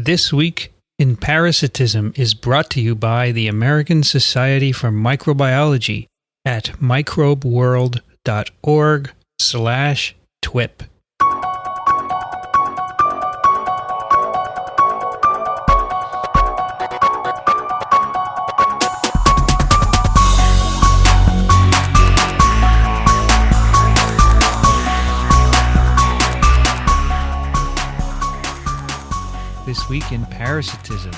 This Week in Parasitism is brought to you by the American Society for Microbiology at microbeworld.org/TWiP. This Week in Parasitism,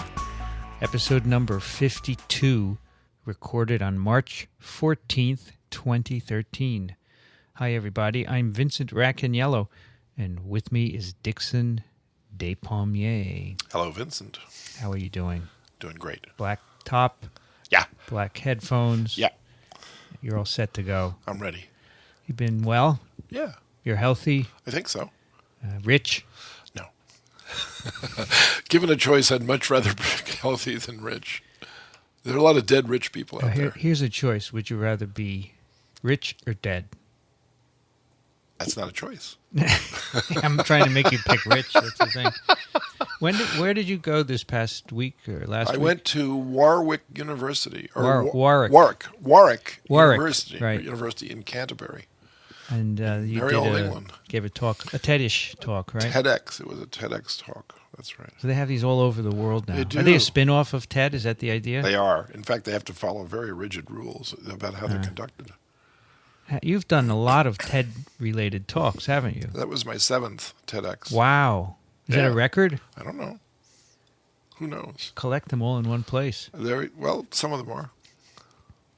episode number 52, recorded on March 14th, 2013. Hi, everybody. I'm Vincent Racaniello, and with me is Dickson Despommier. Hello, Vincent. How are you doing? Doing great. Black top? Yeah. Black headphones? Yeah. You're all set to go. I'm ready. You been well? Yeah. You're healthy? I think so. Rich? No. Given a choice, I'd much rather be healthy than rich. There are a lot of dead rich people out there. Here's a choice. Would you rather be rich or dead? That's not a choice. I'm trying to make you pick rich. That's the thing. Where did you go this past week or last week? I went to Warwick University. Warwick. University. Right. University in Canterbury. And you Merry old England. Gave a talk, a TED-ish talk, right? TEDx. It was a TEDx talk. That's right. So they have these all over the world now. They do. Are they a spin-off of TED? Is that the idea? They are. In fact, they have to follow very rigid rules about how they're conducted. You've done a lot of TED-related talks, haven't you? That was my 7th TEDx. Wow. Is that a record? I don't know. Who knows? Collect them all in one place. Well, some of them are.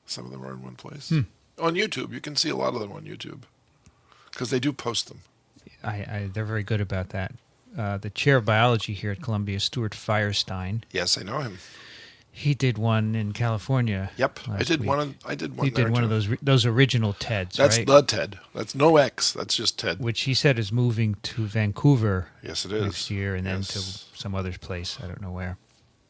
Some of them are in one place. On YouTube. You can see a lot of them on YouTube. Because they do post them. They're very good about that. The chair of biology here at Columbia, Stuart Firestein. Yes, I know him. He did one in California. Yep, I did one. I did one. He did one of those original TEDs. That's right? the TED. That's no X. That's just TED. Which he said is moving to Vancouver. Yes, it is next year, and then to some other place. I don't know where.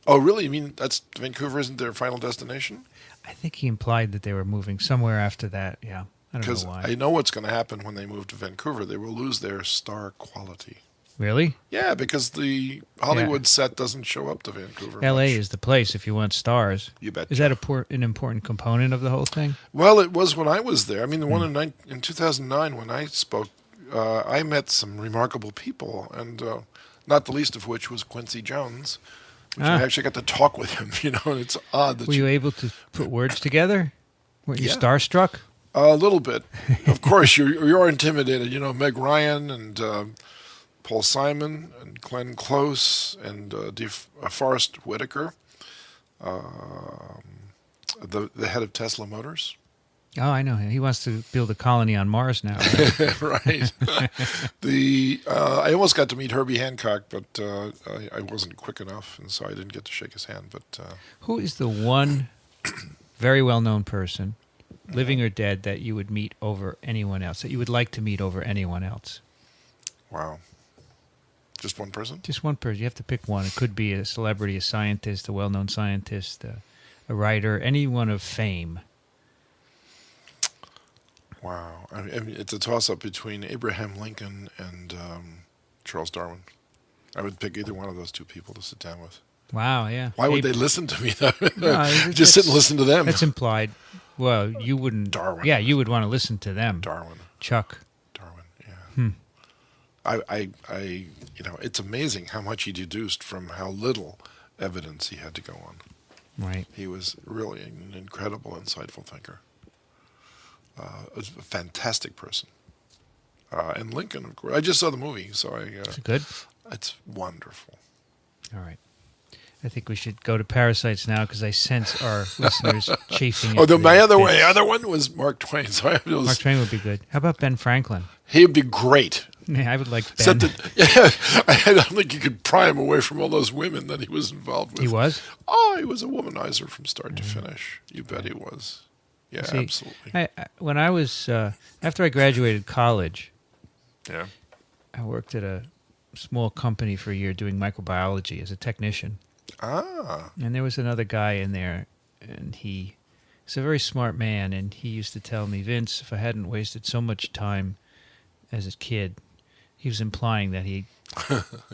Oh, really? You mean that's Vancouver? Isn't their final destination? I think he implied that they were moving somewhere after that. Yeah, I don't know why. Because I know what's going to happen when they move to Vancouver. They will lose their star quality. Really? Yeah, because the Hollywood set doesn't show up to Vancouver. L.A. is the place if you want stars. You bet. Is that an important component of the whole thing? Well, it was when I was there. I mean, the one in 2009 when I spoke, I met some remarkable people, and not the least of which was Quincy Jones, which I actually got to talk with him. And it's odd that were you able to put words together? Were you starstruck? A little bit. Of course, you're intimidated. Meg Ryan and Paul Simon and Glenn Close and Forrest Whitaker, the head of Tesla Motors. Oh, I know him. He wants to build a colony on Mars now. Right. I almost got to meet Herbie Hancock, but I wasn't quick enough, and so I didn't get to shake his hand. But who is the one very well-known person, living or dead, that you would meet over anyone else, that you would like to meet over anyone else? Wow. Just one person? Just one person. You have to pick one. It could be a celebrity, a scientist, a well-known scientist, a writer, anyone of fame. Wow. I mean, it's a toss-up between Abraham Lincoln and Charles Darwin. I would pick either one of those two people to sit down with. Wow, yeah. Why would they listen to me, though? No, just sit and listen to them. That's implied. Well, you wouldn't. Darwin. Yeah, you would want to listen to them. Darwin. Chuck. Darwin, yeah. It's amazing how much he deduced from how little evidence he had to go on. Right. He was really an incredible, insightful thinker. A fantastic person. And Lincoln, of course. I just saw the movie, so Is it good? It's wonderful. All right. I think we should go to parasites now because I sense our listeners chafing. My other one was Mark Twain. So Mark Twain would be good. How about Ben Franklin? He would be great. Yeah, I would like Ben. I don't think you could pry him away from all those women that he was involved with. He was? Oh, he was a womanizer from start to finish. You bet he was. Yeah, See, absolutely. When I was, after I graduated college, Yeah. I worked at a small company for a year doing microbiology as a technician. Ah. And there was another guy in there, and he's a very smart man, and he used to tell me, Vince, if I hadn't wasted so much time as a kid, He was implying that he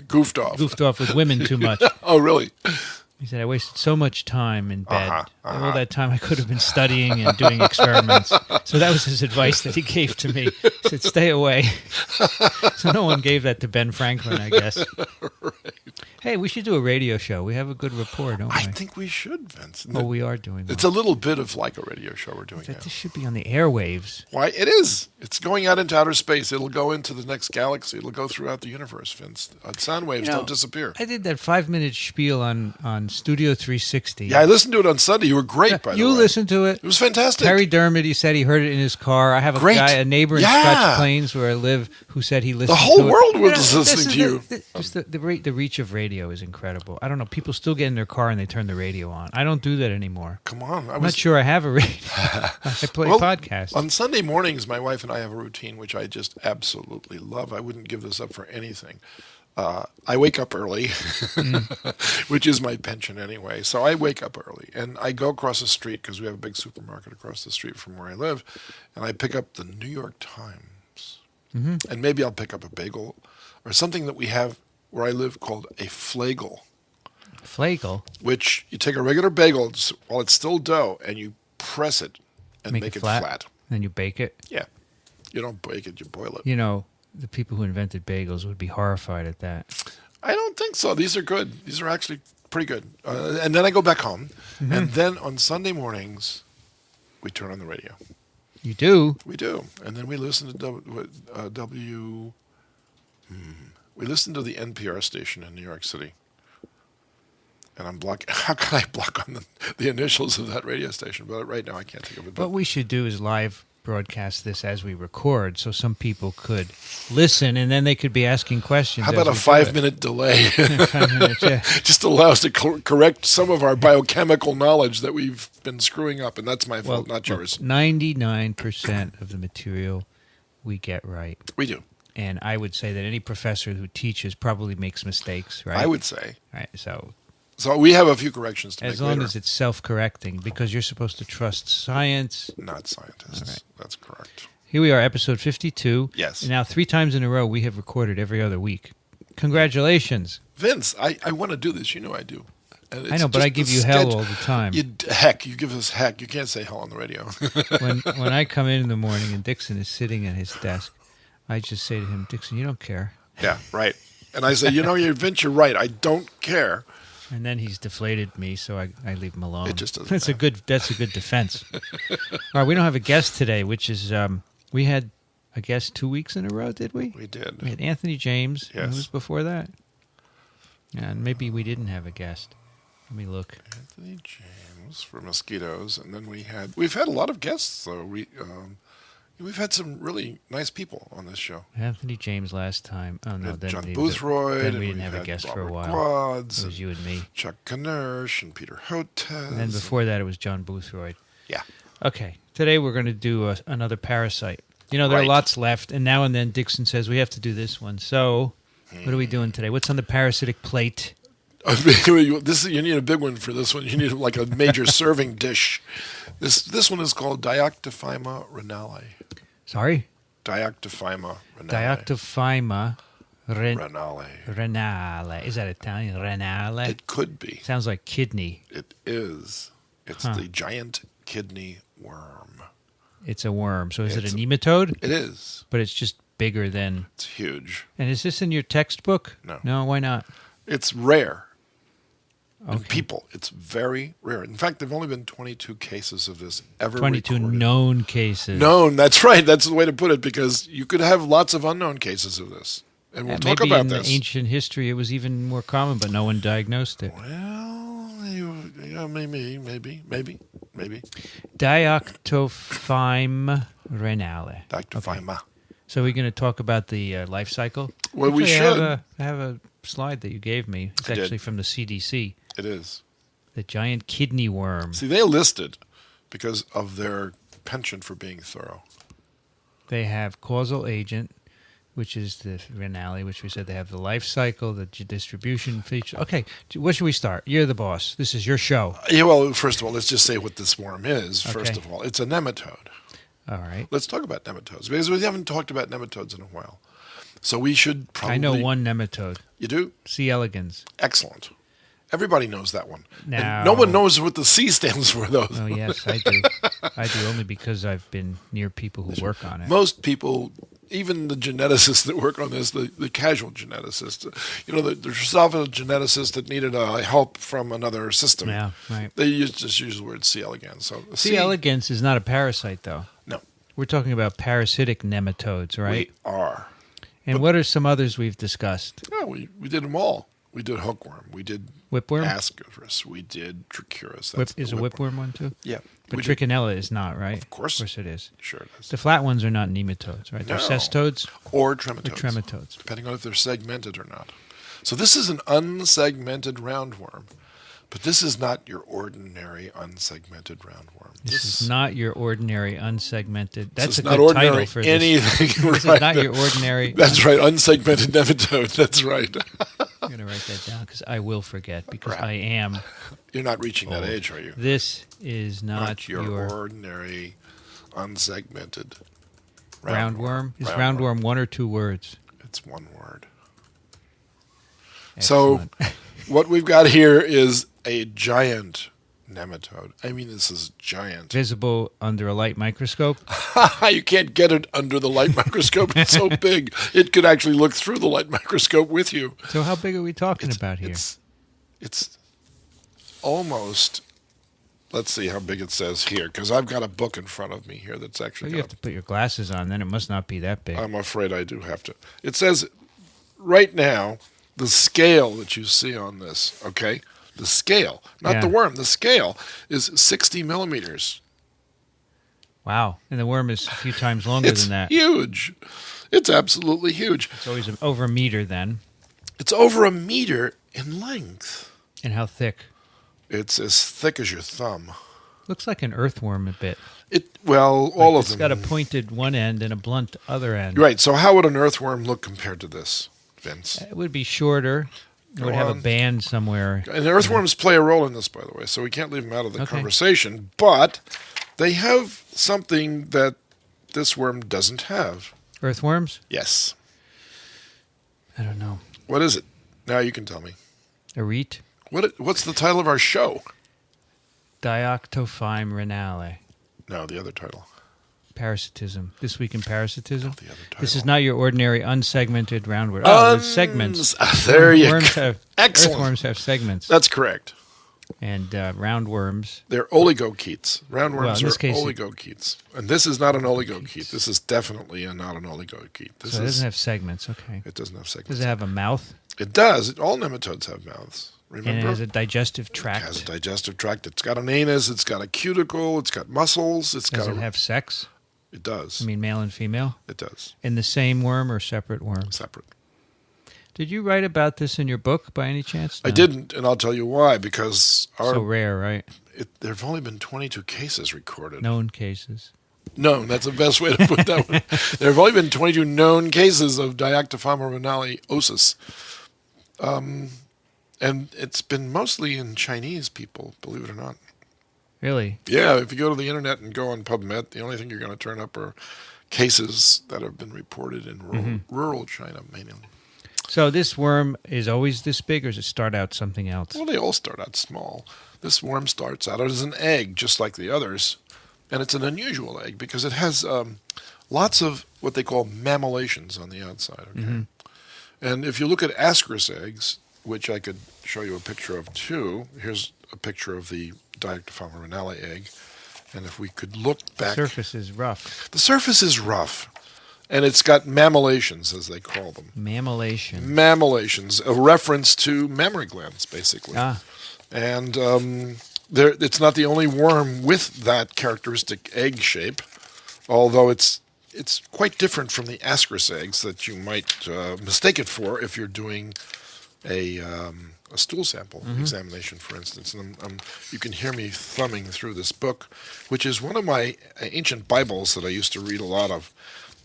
Goofed off. goofed off with women too much. Oh, really? He said, I wasted so much time in bed. All that time I could have been studying and doing experiments. So that was his advice that he gave to me. He said, stay away. So no one gave that to Ben Franklin, I guess. Right. Hey, we should do a radio show. We have a good rapport, don't we? I think we should, Vince. Oh, we are doing that. It's a little bit of like a radio show we're doing now. This should be on the airwaves. Why, it is. It's going out into outer space. It'll go into the next galaxy. It'll go throughout the universe, Vince. Sound waves don't disappear. I did that 5-minute spiel on Studio 360. Yeah, I listened to it on Sunday. You were great, by the way. You listened to it. It was fantastic. Terry Dermott, he said he heard it in his car. I have a neighbor in Scotch Plains where I live, who said he listened to it. The whole world was listening to you. Just the reach of radio is incredible. I don't know. People still get in their car and they turn the radio on. I don't do that anymore. Come on. I'm not sure I have a radio. I play podcasts. On Sunday mornings, my wife and I have a routine which I just absolutely love. I wouldn't give this up for anything. I wake up early, which is my pension anyway. So I wake up early, and I go across the street because we have a big supermarket across the street from where I live, and I pick up the New York Times. Mm-hmm. And maybe I'll pick up a bagel or something that we have where I live called a flagel. Flagel? Which you take a regular bagel while it's still dough, and you press it and make it flat. Then you bake it? Yeah. You don't bake it, you boil it. You know, the people who invented bagels would be horrified at that. I don't think so. These are good. These are actually pretty good. And then I go back home. Mm-hmm. And then on Sunday mornings, we turn on the radio. You do? We do. And then we listen to we listen to the NPR station in New York City. And I'm blocking. How can I block on the initials of that radio station? But right now I can't think of it. What we should do is live broadcast this as we record, so some people could listen, and then they could be asking questions. How about a 5-minute delay? 5 minutes, yeah. Just allow us to correct some of our biochemical knowledge that we've been screwing up, and that's my fault, not yours. 99% of the material we get right. We do. And I would say that any professor who teaches probably makes mistakes, right? I would say. Right, so we have a few corrections to make as long as it's self-correcting, because you're supposed to trust science. Not scientists. All right. That's correct. Here we are, episode 52. Yes. And now 3 times in a row we have recorded every other week. Congratulations. Vince, I want to do this. You know I do. I know, but I give you hell all the time. You give us heck. You can't say hell on the radio. when I come in the morning and Dickson is sitting at his desk, I just say to him, Dickson, you don't care. Yeah, right. And I say, Vince, you're right. I don't care. And then he's deflated me, so I leave him alone. It just doesn't. That's a good defense. All right, we don't have a guest today, which is we had a guest 2 weeks in a row, did we? We did. We had Anthony James. Yes. Who was before that? And maybe we didn't have a guest. Let me look. Anthony James for mosquitoes, and then we've had a lot of guests though. We've had some really nice people on this show. Anthony James last time. Oh no, then John Boothroyd. Then we didn't have a guest Robert for a while. Quads, it was you and me. Chuck Knersh and Peter Hotez. And then before that, it was John Boothroyd. Yeah. Okay. Today we're going to do another parasite. There are lots left, and now and then Dickson says we have to do this one. So, what are we doing today? What's on the parasitic plate? You need a big one for this one. You need like a major serving dish. This one is called Diactifama Renale. Sorry? Diactifama Renale. Diactifama Renale. Renale. Is that Italian? Renale? It could be. Sounds like kidney. It is. It's the giant kidney worm. It's a worm. So is it a nematode? It is. But it's just bigger than... It's huge. And is this in your textbook? No. No, why not? It's rare. Okay. In people, it's very rare. In fact, there have only been 22 cases of this ever 22 recorded. known cases. Known, that's right. That's the way to put it, because you could have lots of unknown cases of this. And we'll talk about this. Maybe in ancient history it was even more common, but no one diagnosed it. Well, maybe. Diactophyme renale. Diactophyma. Okay. So we're going to talk about the life cycle? Well, actually, we should. I have a slide that you gave me. It's actually from the CDC. It is. The giant kidney worm. See, they listed because of their penchant for being thorough. They have causal agent, which is the Renale, which we said they have the life cycle, the distribution feature. Okay, where should we start? You're the boss. This is your show. Yeah, well, first of all, let's just say what this worm is. Okay. First of all, it's a nematode. All right. Let's talk about nematodes, because we haven't talked about nematodes in a while. So we should probably... I know one nematode. You do? C. elegans. Excellent. Everybody knows that one. Now, And no one knows what the C stands for, though. Oh, yes, I do. I do, only because I've been near people who work on it. Most people, even the geneticists that work on this, the casual geneticists, the Drosophila geneticists that needed help from another system, Yeah, right. they just use the word C. elegans. So C. elegans is not a parasite, though. No. We're talking about parasitic nematodes, right? We are. And what are some others we've discussed? Yeah, we did them all. We did hookworm. We did whipworm. Ascaris. We did trichuris. Is a whipworm one too? Yeah. But Trichinella is not, right? Of course. Of course it is. Sure it is. The flat ones are not nematodes, right? They're cestodes or trematodes. Or trematodes. Depending on if they're segmented or not. So this is an unsegmented roundworm. But this is not your ordinary unsegmented roundworm. This is not your ordinary unsegmented. That's a not good title for anything. This is not your ordinary. That's right, unsegmented nematode. That's right. I'm going to write that down because I will forget because I am. You're not reaching that age, are you? This is not your ordinary unsegmented roundworm. Is roundworm one or two words? It's one word. Excellent. So what we've got here is a giant nematode. I mean, this is giant. Visible under a light microscope? You can't get it under the light microscope. It's so big. It could actually look through the light microscope with you. So how big are we talking about here? It's almost... Let's see how big it says here, because I've got a book in front of me here that's actually... You have to put your glasses on, then it must not be that big. I'm afraid I do have to. It says, right now, the scale that you see on this, okay? The scale, not the worm. The scale is 60 millimeters. Wow. And the worm is a few times longer than that. It's huge. It's absolutely huge. It's always over a meter then. It's over a meter in length. And how thick? It's as thick as your thumb. Looks like an earthworm a bit. All of them. It's got a pointed one end and a blunt other end. Right. So how would an earthworm look compared to this, Vince? It would be shorter. It would have a band somewhere. And earthworms play a role in this, by the way, so we can't leave them out of the conversation. But they have something that this worm doesn't have. Earthworms? Yes. I don't know. What is it? Now you can tell me. A reet? What's the title of our show? Dioctophyme Renale. No, the other title. Parasitism. This Week in Parasitism. No, the other title. This is not your ordinary unsegmented roundworm. Oh, with segments. There you go. Excellent. Earthworms have segments. That's correct. And roundworms. They're oligochaetes. Roundworms are oligochaetes. And this is not an oligochaete. This is definitely not an oligochaete. So it doesn't have segments. Okay. It doesn't have segments. Does it have a mouth? It does. All nematodes have mouths. Remember? And it has a digestive tract. It has a digestive tract. It's got an anus. It's got a cuticle. It's got muscles. Does it have sex? It does. I mean, male and female? It does. In the same worm or separate worms? Separate. Did you write about this in your book by any chance? No. I didn't, and I'll tell you why. Because so rare, right? There have only been 22 cases recorded. Known cases. Known. That's the best way to put that one. There have only been 22 known cases of Diactifama Rinaliosis. And it's been mostly in Chinese people, believe it or not. Really? Yeah, if you go to the internet and go on PubMed, the only thing you're going to turn up are cases that have been reported in rural China, mainly. So this worm is always this big, or does it start out something else? Well, they all start out small. This worm starts out as an egg, just like the others. And it's an unusual egg because it has lots of what they call mammillations on the outside. Okay? And if you look at Ascaris eggs, which I could show you a picture of too. Here's a picture of the Diactifama Renale egg. And if we could look back... The surface is rough. The surface is rough. And it's got mammillations, as they call them. Mammillation. Mammillations, a reference to mammary glands, basically. Ah. And it's not the only worm with that characteristic egg shape, although it's quite different from the Ascaris eggs that you might mistake it for if you're doing a stool sample examination, for instance. And you can hear me thumbing through this book, which is one of my ancient Bibles that I used to read a lot of.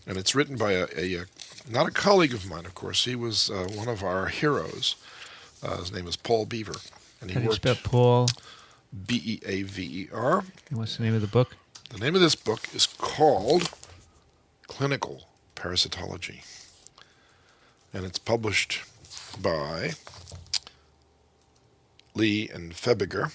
And it's written by not a colleague of mine, of course. He was one of our heroes. His name is Paul Beaver. And he worked... How do you spell Paul? Beaver. And what's the name of the book? The name of this book is called Clinical Parasitology. and it's published by Lee and Febiger.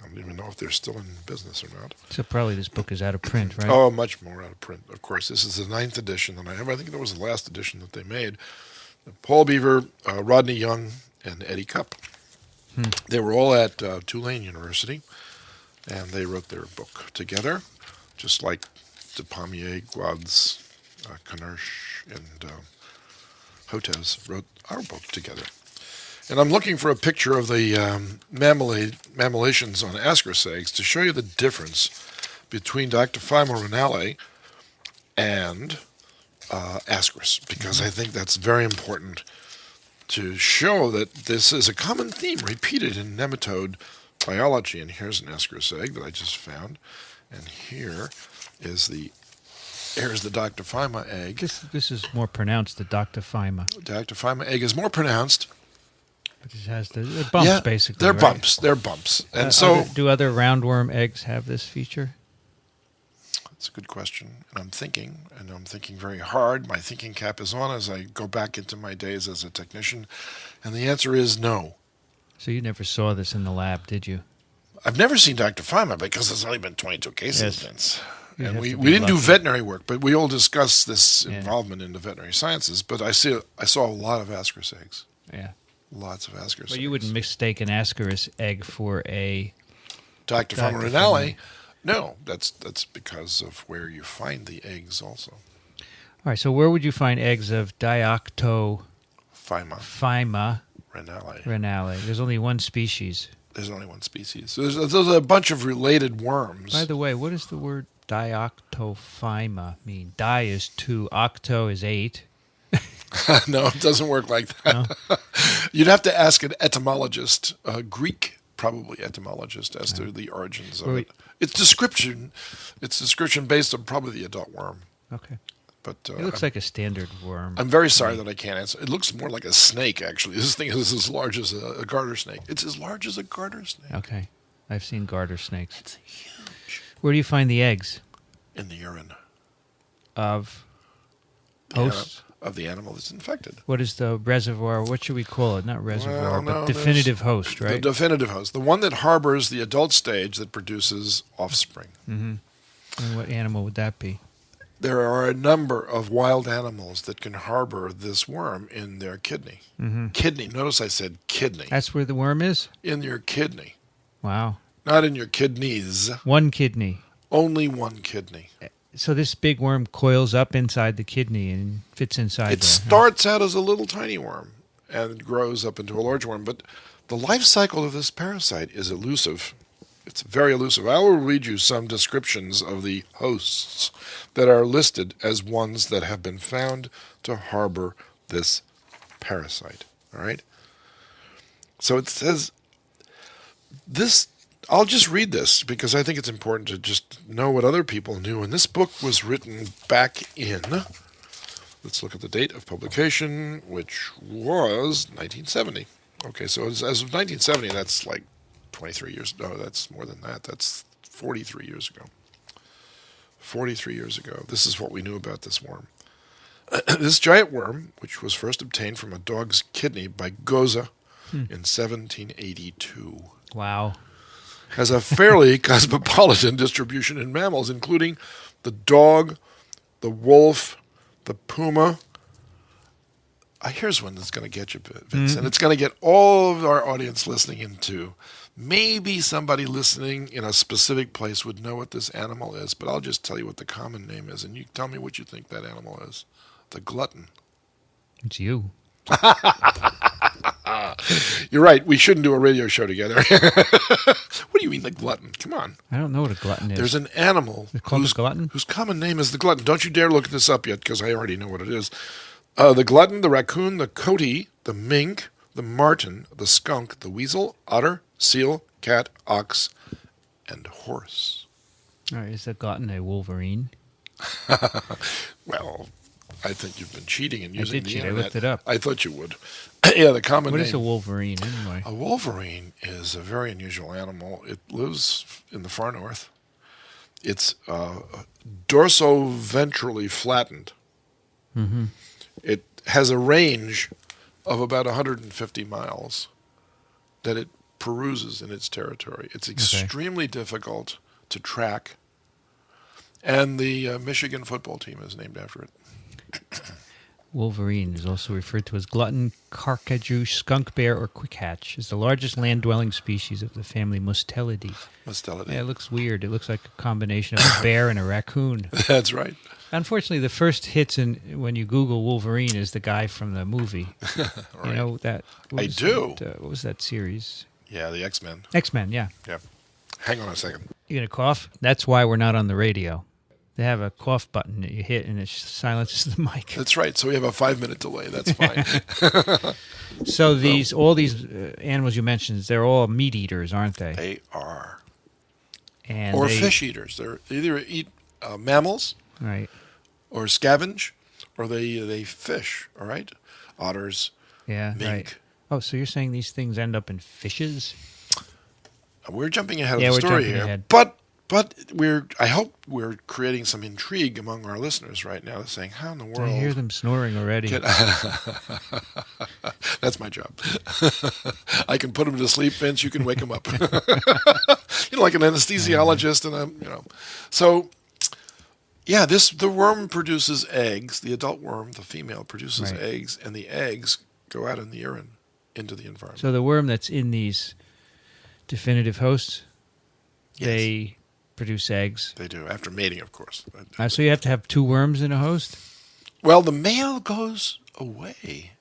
I don't even know if they're still in business or not. So probably this book is out of print, right? Oh, much more out of print. Of course, this is the 9th edition that I have. I think that was the last edition that they made. Paul Beaver, Rodney Young, and Eddie Cupp. They were all at Tulane University, and they wrote their book together, just like Despommier, Guadz, Canerche, and Hotez wrote our book together. And I'm looking for a picture of the mammillations on ascaris eggs to show you the difference between Diactifama renale and ascaris, because I think that's very important to show that this is a common theme repeated in nematode biology. And here's an ascaris egg that I just found, and here's the Diactifama egg. This is more pronounced, the Diactophyma. Diactifama egg is more pronounced. It just has the bumps, basically. They're right? bumps. They're bumps. And so, do other roundworm eggs have this feature? That's a good question. And I'm thinking very hard. My thinking cap is on as I go back into my days as a technician. And the answer is no. So you never saw this in the lab, did you? I've never seen Diactifama because there's only been 22 cases, Vince. And we didn't lucky. do veterinary work, but we all discussed this involvement in the veterinary sciences. But I saw a lot of ascaris eggs. Yeah. Lots of ascaris eggs. Well, you wouldn't mistake an ascaris egg for a Diactifama renale. No, that's because of where you find the eggs also. All right, so where would you find eggs of Diactophyma renale. There's only one species. There's only one species. So there's a bunch of related worms. By the way, what does the word Diactophyma mean? Di is 2, octo is 8. No, it doesn't work like that. No? You'd have to ask an etymologist, a Greek probably etymologist, as to the origins of it. It's description based on probably the adult worm. Okay. But it looks like a standard worm. I'm very sorry that I can't answer. It looks more like a snake, actually. This thing is as large as a garter snake. It's as large as a garter snake. Okay. I've seen garter snakes. It's huge. Where do you find the eggs? In the urine. Of hosts? Of the animal that's infected. What is the reservoir? What should we call it? Not reservoir, but no, definitive host, right? The definitive host. The one that harbors the adult stage that produces offspring. Mm-hmm. And what animal would that be? There are a number of wild animals that can harbor this worm in their kidney. Mm-hmm. Kidney. Notice I said kidney. That's where the worm is? In your kidney. Wow. Not in your kidneys. One kidney. Only one kidney. So this big worm coils up inside the kidney and fits inside It starts out as a little tiny worm and grows up into a large worm. But the life cycle of this parasite is elusive. It's very elusive. I will read you some descriptions of the hosts that are listed as ones that have been found to harbor this parasite. All right? So it says this. I'll just read this because I think it's important to just know what other people knew. And this book was written back in, let's look at the date of publication, which was 1970. Okay, so as of 1970, that's like 23 years. No, that's more than that. That's 43 years ago. 43 years ago. This is what we knew about this worm. This giant worm, which was first obtained from a dog's kidney by Goza in 1782. Wow. Has a fairly cosmopolitan distribution in mammals, including the dog, the wolf, the puma. Here's one that's going to get you, Vince, and it's going to get all of our audience listening into. Maybe somebody listening in a specific place would know what this animal is, but I'll just tell you what the common name is, and you tell me what you think that animal is. The glutton. It's you. You're right. We shouldn't do a radio show together. What do you mean, the glutton? Come on. I don't know what a glutton is. There's an animal whose common name is the glutton. Don't you dare look this up yet, because I already know what it is. The glutton, the raccoon, the coati, the mink, the marten, the skunk, the weasel, otter, seal, cat, ox, and horse. All right, is the glutton a wolverine? Well, I think you've been cheating and using the internet. I looked it up. I thought you would. Yeah, the common name. What is a wolverine, anyway? A wolverine is a very unusual animal. It lives in the far north. It's dorsoventrally flattened. Mm-hmm. has a range of about 150 miles that it peruses in its territory. It's extremely difficult to track, and the Michigan football team is named after it. Wolverine is also referred to as glutton, carcajou, skunk bear, or quickhatch. Is the largest land-dwelling species of the family Mustelidae. Mustelidae. Yeah, it looks weird. It looks like a combination of a bear and a raccoon. That's right. Unfortunately, the first hits when you Google Wolverine is the guy from the movie. Right. You know that? I do. What was that series? Yeah, the X-Men. X-Men, yeah. Yeah. Hang on a second. You gonna cough? That's why we're not on the radio. They have a cough button that you hit and it silences the mic. That's right. So we have a 5-minute delay. That's fine. So all these animals you mentioned, they're all meat eaters, aren't they? They are. And or fish eaters. They either eat mammals, right, or scavenge, or they fish. All right, otters. Yeah, mink. right. Oh, so you're saying these things end up in fishes? We're jumping ahead of the story here, ahead. but I hope we're creating some intrigue among our listeners right now, saying, "How in the world?" I hear them snoring already. That's my job. I can put them to sleep, Vince. You can wake them up. Like an anesthesiologist, and So, yeah, the worm produces eggs. The adult worm, the female, produces eggs, and the eggs go out in the urine into the environment. So the worm that's in these definitive hosts, they produce eggs. They do, after mating, of course. So you have to have two worms in a host? Well, the male goes away.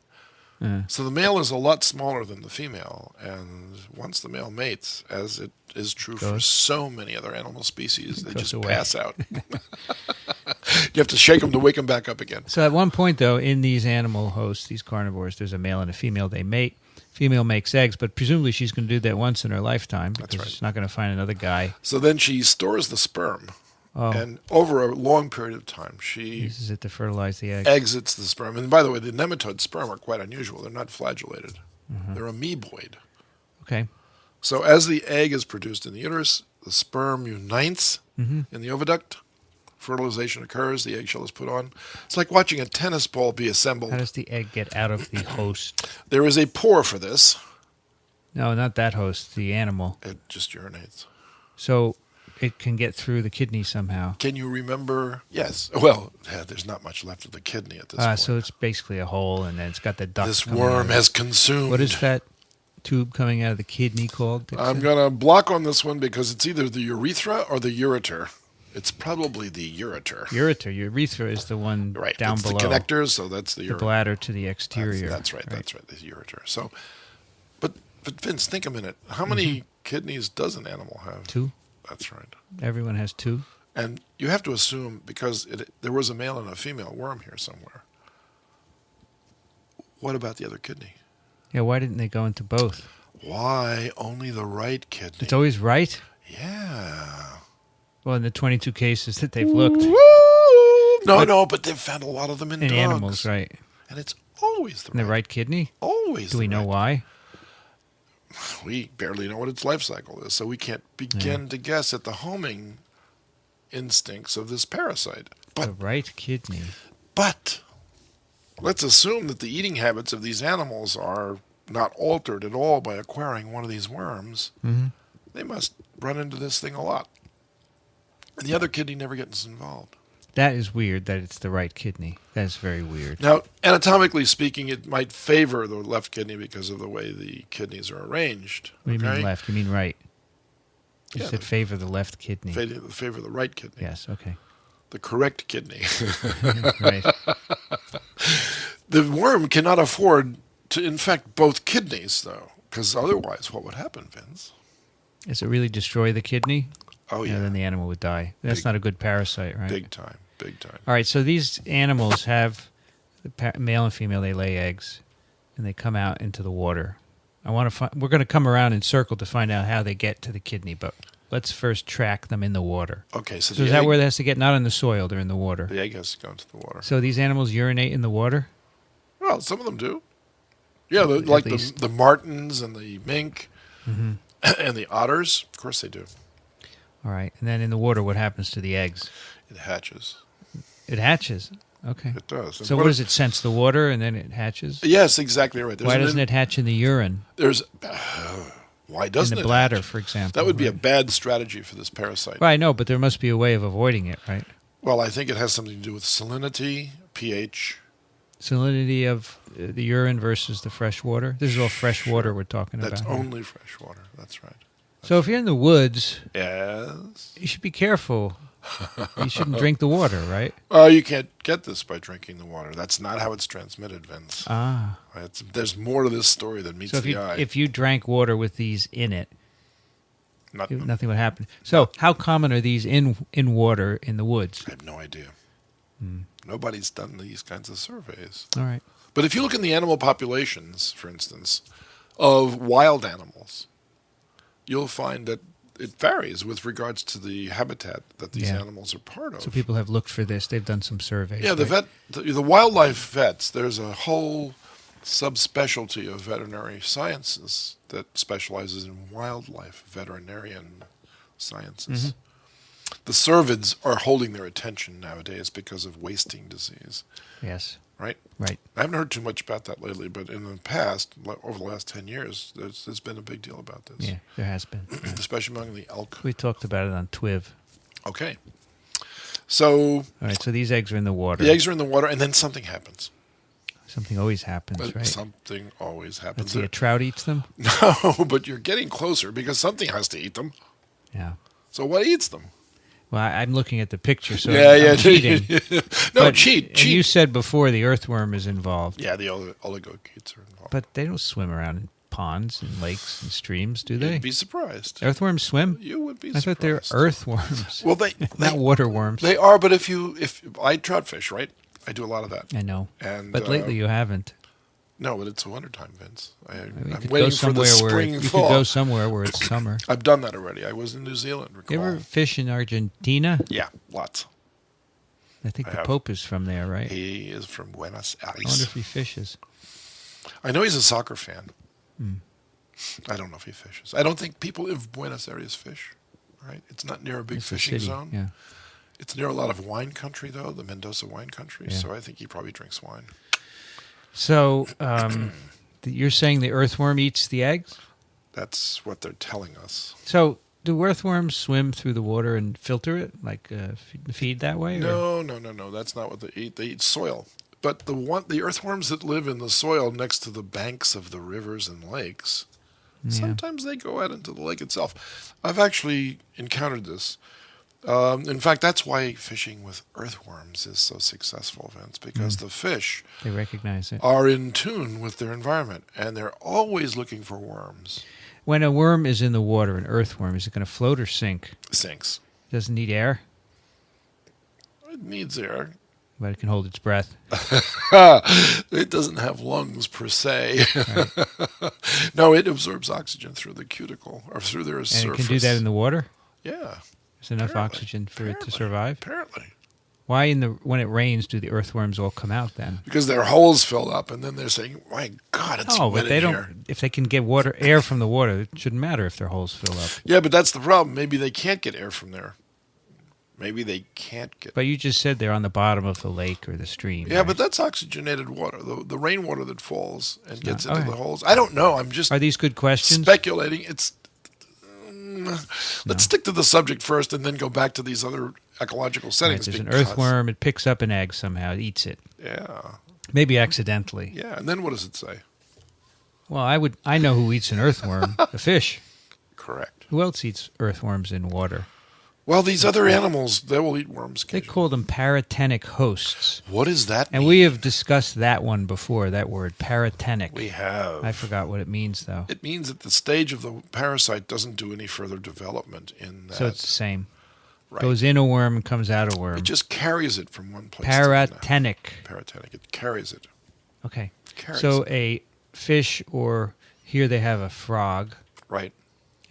So the male is a lot smaller than the female, and once the male mates, as it is true for so many other animal species, they just pass out. You have to shake them to wake them back up again. So at one point, though, in these animal hosts, these carnivores, there's a male and a female. They mate. Female makes eggs, but presumably she's going to do that once in her lifetime because she's not going to find another guy. So then she stores the sperm, and over a long period of time, she uses it to fertilize the egg. Exits the sperm. And by the way, the nematode sperm are quite unusual. They're not flagellated. They're amoeboid. Okay. So as the egg is produced in the uterus, the sperm unites in the oviduct. Fertilization occurs. The eggshell is put on. It's like watching a tennis ball be assembled. How does the egg get out of the host? There is a pore for this. No, not that host. The animal. It just urinates. So it can get through the kidney somehow. Can you remember? Yes. Well, there's not much left of the kidney at this point. So it's basically a hole, and then it's got the duct. This worm has consumed. What is that tube coming out of the kidney called, Dickson? I'm going to block on this one because it's either the urethra or the ureter. It's probably the ureter. Urethra is the one down it's below. The connectors, so that's the ureter. The bladder to the exterior. That's right. That's right. The ureter. So, but Vince, think a minute. How many kidneys does an animal have? 2. That's right. Everyone has 2. And you have to assume, because there was a male and a female worm here somewhere. What about the other kidney? Yeah, why didn't they go into both? Why only the right kidney? It's always right? Yeah. Well, in the 22 cases that they've looked. No, but they've found a lot of them in dogs. Animals, right. And it's always the right kidney? Always. Do we know why? We barely know what its life cycle is, so we can't begin to guess at the homing instincts of this parasite. But the right kidney. But let's assume that the eating habits of these animals are not altered at all by acquiring one of these worms. They must run into this thing a lot. And the other kidney never gets involved. That is weird that it's the right kidney. That is very weird. Now, anatomically speaking, it might favor the left kidney because of the way the kidneys are arranged. What do you mean left? You mean right? You said favor the left kidney. Favor the right kidney. Yes, okay. The correct kidney. Right. The worm cannot afford to infect both kidneys, though, because otherwise what would happen, Vince? Does it really destroy the kidney? Oh, yeah. And then the animal would die. That's not a good parasite, right? Big time. All right, so these animals have, the male and female, they lay eggs, and they come out into the water. We're going to come around in circle to find out how they get to the kidney, but let's first track them in the water. Okay, so is that where it has to get? Not in the soil, they're in the water. The egg has to go into the water. So these animals urinate in the water? Well, some of them do. Yeah, like the martens and the mink and the otters. Of course they do. All right. And then in the water, what happens to the eggs? It hatches. It hatches? Okay. It does. And So what does it sense? The water and then it hatches? Yes, exactly right. Why doesn't it hatch in the urine? Why doesn't in it the bladder, hatch? for example? That would be a bad strategy for this parasite. Well, I know, but there must be a way of avoiding it, right? Well, I think it has something to do with salinity, pH. Salinity of the urine versus the fresh water? This is all fresh water we're talking about. That's only fresh water. That's right. So if you're in the woods, Yes. you should be careful. You shouldn't drink the water, right? You can't get this by drinking the water. That's not how it's transmitted, Vince. Ah. There's more to this story than meets the eye. If you drank water with these in it, Nothing would happen. So how common are these in water in the woods? I have no idea. Nobody's done these kinds of surveys. All right. But if you look in the animal populations, for instance, of wild animals, you'll find that it varies with regards to the habitat that these animals are part of. So people have looked for this. They've done some surveys. Yeah, the wildlife vets, there's a whole subspecialty of veterinary sciences that specializes in wildlife veterinarian sciences. The cervids are holding their attention nowadays because of wasting disease. Yes. Right? Right. I haven't heard too much about that lately, but in the past, over the last 10 years, there's been a big deal about this. Yeah, there has been. Especially among the elk. We talked about it on TWiP. Okay. So... All right, so these eggs are in the water. The eggs are in the water, and then something happens. Something always happens, right? Something always happens. Let's see, a trout eats them? No, but you're getting closer because something has to eat them. Yeah. So what eats them? Well, I'm looking at the picture, so I'm cheating. No, cheat. You said before the earthworm is involved. Yeah, the oligochaetes are involved. But they don't swim around in ponds and lakes and streams, do they? You'd be surprised. Earthworms swim? You would be surprised. I thought they're earthworms. Well, they not waterworms. They are, but if I trout fish, right? I do a lot of that. I know. But lately you haven't. No, but it's wintertime, Vince. I'm waiting for the spring you thaw. could go somewhere where it's summer. I've done that already. I was in New Zealand. Recall. You ever fish in Argentina? Yeah, lots. I think the Pope is from there, right? He is from Buenos Aires. I wonder if he fishes. I know he's a soccer fan. I don't know if he fishes. I don't think people of Buenos Aires fish. Right? It's not near a big fishing zone. Yeah. It's near a lot of wine country, though, the Mendoza wine country. Yeah. So I think he probably drinks wine. So you're saying the earthworm eats the eggs? That's what they're telling us. So do earthworms swim through the water and filter it, like feed that way? No. That's not what they eat. They eat soil. But the earthworms that live in the soil next to the banks of the rivers and lakes, sometimes they go out into the lake itself. I've actually encountered this. In fact, that's why fishing with earthworms is so successful, Vince, because the fish they recognize it, are in tune with their environment, and they're always looking for worms. When a worm is in the water, an earthworm, is it going to float or sink? Sinks. Doesn't need air? It needs air. But it can hold its breath. It doesn't have lungs per se. Right. No, it absorbs oxygen through the cuticle or through their surface. And it can do that in the water? Yeah. There's enough oxygen for it to survive? Apparently. Why when it rains do the earthworms all come out then? Because their holes filled up, and then they're saying, "My God, it's wet but in here." If they can get air from the water, it shouldn't matter if their holes fill up. Yeah, but that's the problem. Maybe they can't get air from there. Maybe they can't get. But you just said they're on the bottom of the lake or the stream. Yeah, right? But that's oxygenated water. The rainwater that falls and gets into the holes. I don't know. I'm just. Are these good questions? Speculating. Let's stick to the subject first, and then go back to these other ecological settings. Right, there's an earthworm. It picks up an egg somehow. It eats it. Yeah. Maybe accidentally. Yeah, and then what does it say? Well, I know who eats an earthworm. The fish. Correct. Who else eats earthworms in water? Well, these other animals, they will eat worms. They call them Peritonic Hosts. What does that mean? And we have discussed that one before, that word, Peritonic. We have. I forgot what it means, though. It means that the stage of the parasite doesn't do any further development in that. So it's the same. Right. Goes in a worm and comes out a worm. It just carries it from one place Peritonic. to another. Peritonic. It carries it. Okay. So a fish, or here they have a frog. Right.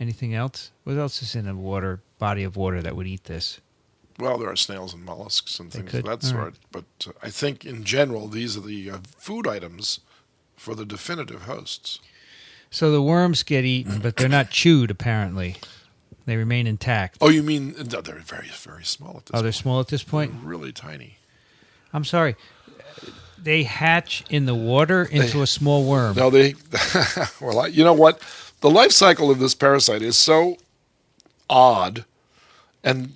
Anything else? What else is in a body of water that would eat this? Well, there are snails and mollusks and things of that sort. Right. But I think in general, these are the food items for the definitive hosts. So the worms get eaten, but they're not chewed, apparently. They remain intact. Oh, you mean they're very, very small at this point. Oh, they're small at this point? They're really tiny. I'm sorry. They hatch in the water into a small worm. No, well, you know what? The life cycle of this parasite is so odd. And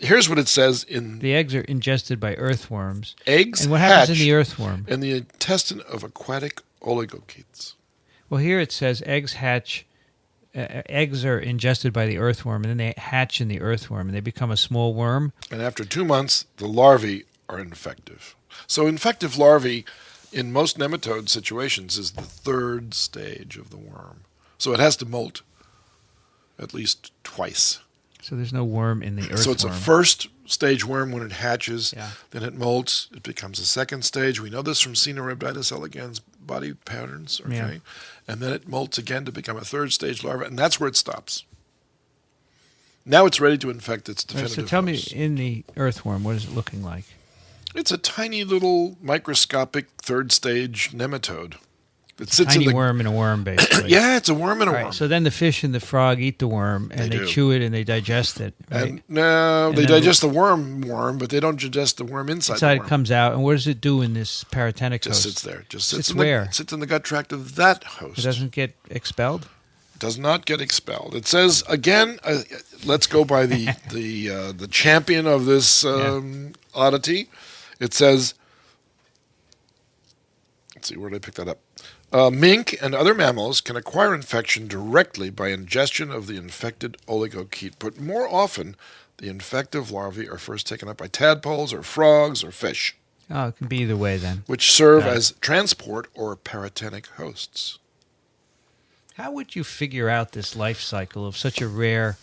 here's what it says in... The eggs are ingested by earthworms. Eggs And what happens in the earthworm? In the intestine of aquatic oligochaetes. Well, here it says eggs hatch... eggs are ingested by the earthworm, and then they hatch in the earthworm, and they become a small worm. And after 2 months, the larvae are infective. So infective larvae, in most nematode situations, is the third stage of the worm. So it has to molt at least twice. So there's no worm in the earthworm. So it's a first stage worm when it hatches, Yeah. then it molts, it becomes a second stage. We know this from Caenorhabditis elegans body patterns, okay? Yeah. And then it molts again to become a third stage larva, and that's where it stops. Now it's ready to infect its definitive So tell host. me, in the earthworm, what is it looking like? It's a tiny little microscopic third stage nematode. It sits Tiny in the worm in a worm, basically. Yeah, it's a worm in a All worm. right, so then the fish and the frog eat the worm, and they do. chew it and they digest it. Right? And no, they then digest the worm, but they don't digest the worm inside the Inside worm. it comes out, and what does it do in this Peritonic Just host? sits there. Just sits Sits in where? The, sits in the gut tract of that host. It doesn't get expelled? Does not get expelled. It says again. Let's go by the champion of this oddity. It says. Let's see, where did I pick that up? Mink and other mammals can acquire infection directly by ingestion of the infected oligochaete, but more often, the infective larvae are first taken up by tadpoles or frogs or fish, Oh, it can be either way then. which serve as transport or peritonic hosts. How would you figure out this life cycle of such a rare...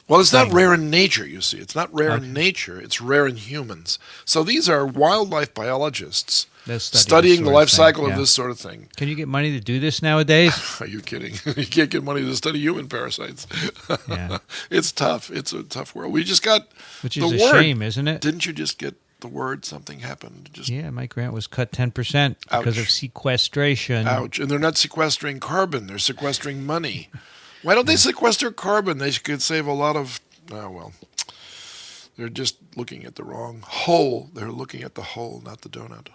Well, it's not rare in nature, you see. It's not rare Okay. in nature. It's rare in humans. So these are wildlife biologists They'll study studying this the sort of life thing, cycle of yeah. this sort of thing. Can you get money to do this nowadays? Are you kidding? You can't get money to study human parasites. Yeah. It's tough. It's a tough world. We just got Which the is a word. shame, isn't it? Didn't you just get the word something happened? Just Yeah, my grant was cut 10% because of Ouch. sequestration. ouch. And they're not sequestering carbon. They're sequestering money. Why don't they sequester carbon? They could save a lot of... Oh, well. They're just looking at the wrong hole. They're looking at the hole, not the donut.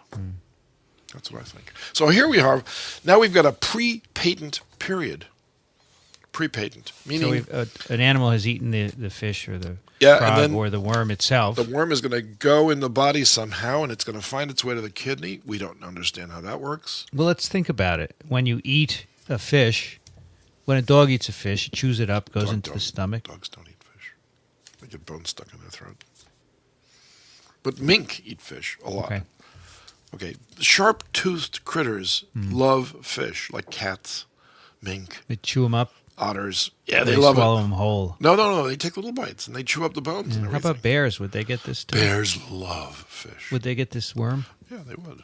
That's what I think. So here we are. Now we've got a pre-patent period. Pre-patent, So meaning an animal has eaten the fish or the Yeah, and frog then or the worm itself. the worm is going to go in the body somehow, and it's going to find its way to the kidney. We don't understand how that works. Well, let's think about it. When you eat a fish, when a dog eats a fish, it chews it up, goes into the stomach. Dogs don't eat fish. They get bones stuck in their throat. But mink eat fish a lot. Okay. Sharp-toothed critters love fish, like cats, mink, They chew them up. otters. Yeah, They they love swallow it. them whole. No. They take little bites, and they chew up the bones and How everything. about bears? Would they get this too? Bears love fish. Would they get this worm? Yeah, they would.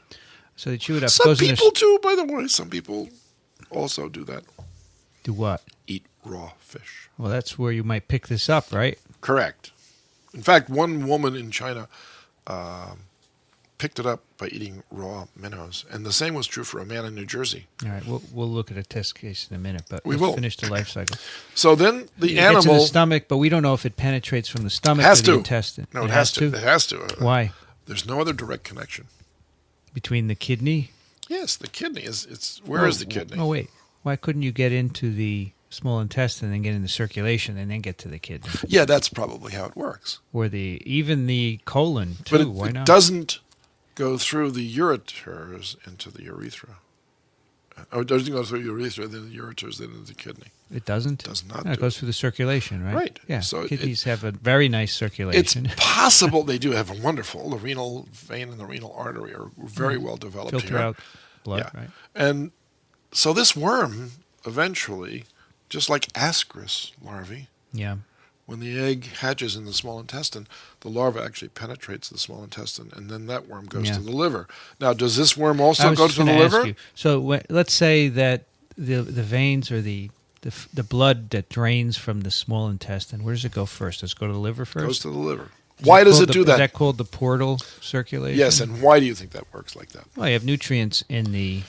So they chew it up. Some goes in their people do, by the way. Some people also do that. do what? Eat raw fish. Well, that's where you might pick this up, right? Correct. In fact, one woman in China picked it up by eating raw minnows, and the same was true for a man in New Jersey. All right, we'll look at a test case in a minute, but We let's will. finish the life cycle. So then the It gets in the animal stomach, but we don't know if it penetrates from the stomach has to the to. intestine. No, it has to. It has to. Why? There's no other direct connection. Between the kidney? Yes, the kidney is. It's where is the kidney? Oh, wait. Why couldn't you get into the small intestine and get into circulation and then get to the kidney? Yeah, that's probably how it works. Or even the colon, too. But Why it not? doesn't go through the ureters into the urethra. Oh, it doesn't go through the urethra, then the ureters, then into the kidney. It doesn't? Does not No, it do goes it. through the circulation, right? Right. Yeah. So Kidneys have a very nice It's circulation. possible they do have a wonderful. The renal vein and the renal artery are very well developed Filter here. out blood, Yeah. right? And so this worm eventually, just like ascaris larvae, Yeah. when the egg hatches in the small intestine, the larva actually penetrates the small intestine, and then that worm goes Yeah. to the liver. Now, does this worm I also was go just to the gonna ask liver? you. So let's say that the veins or the blood that drains from the small intestine, where does it go first? Does it go to the liver first? Goes to the liver. Why does it do Is that? that called the portal circulation? Yes, and why do you think that works like that? Well, you have nutrients in the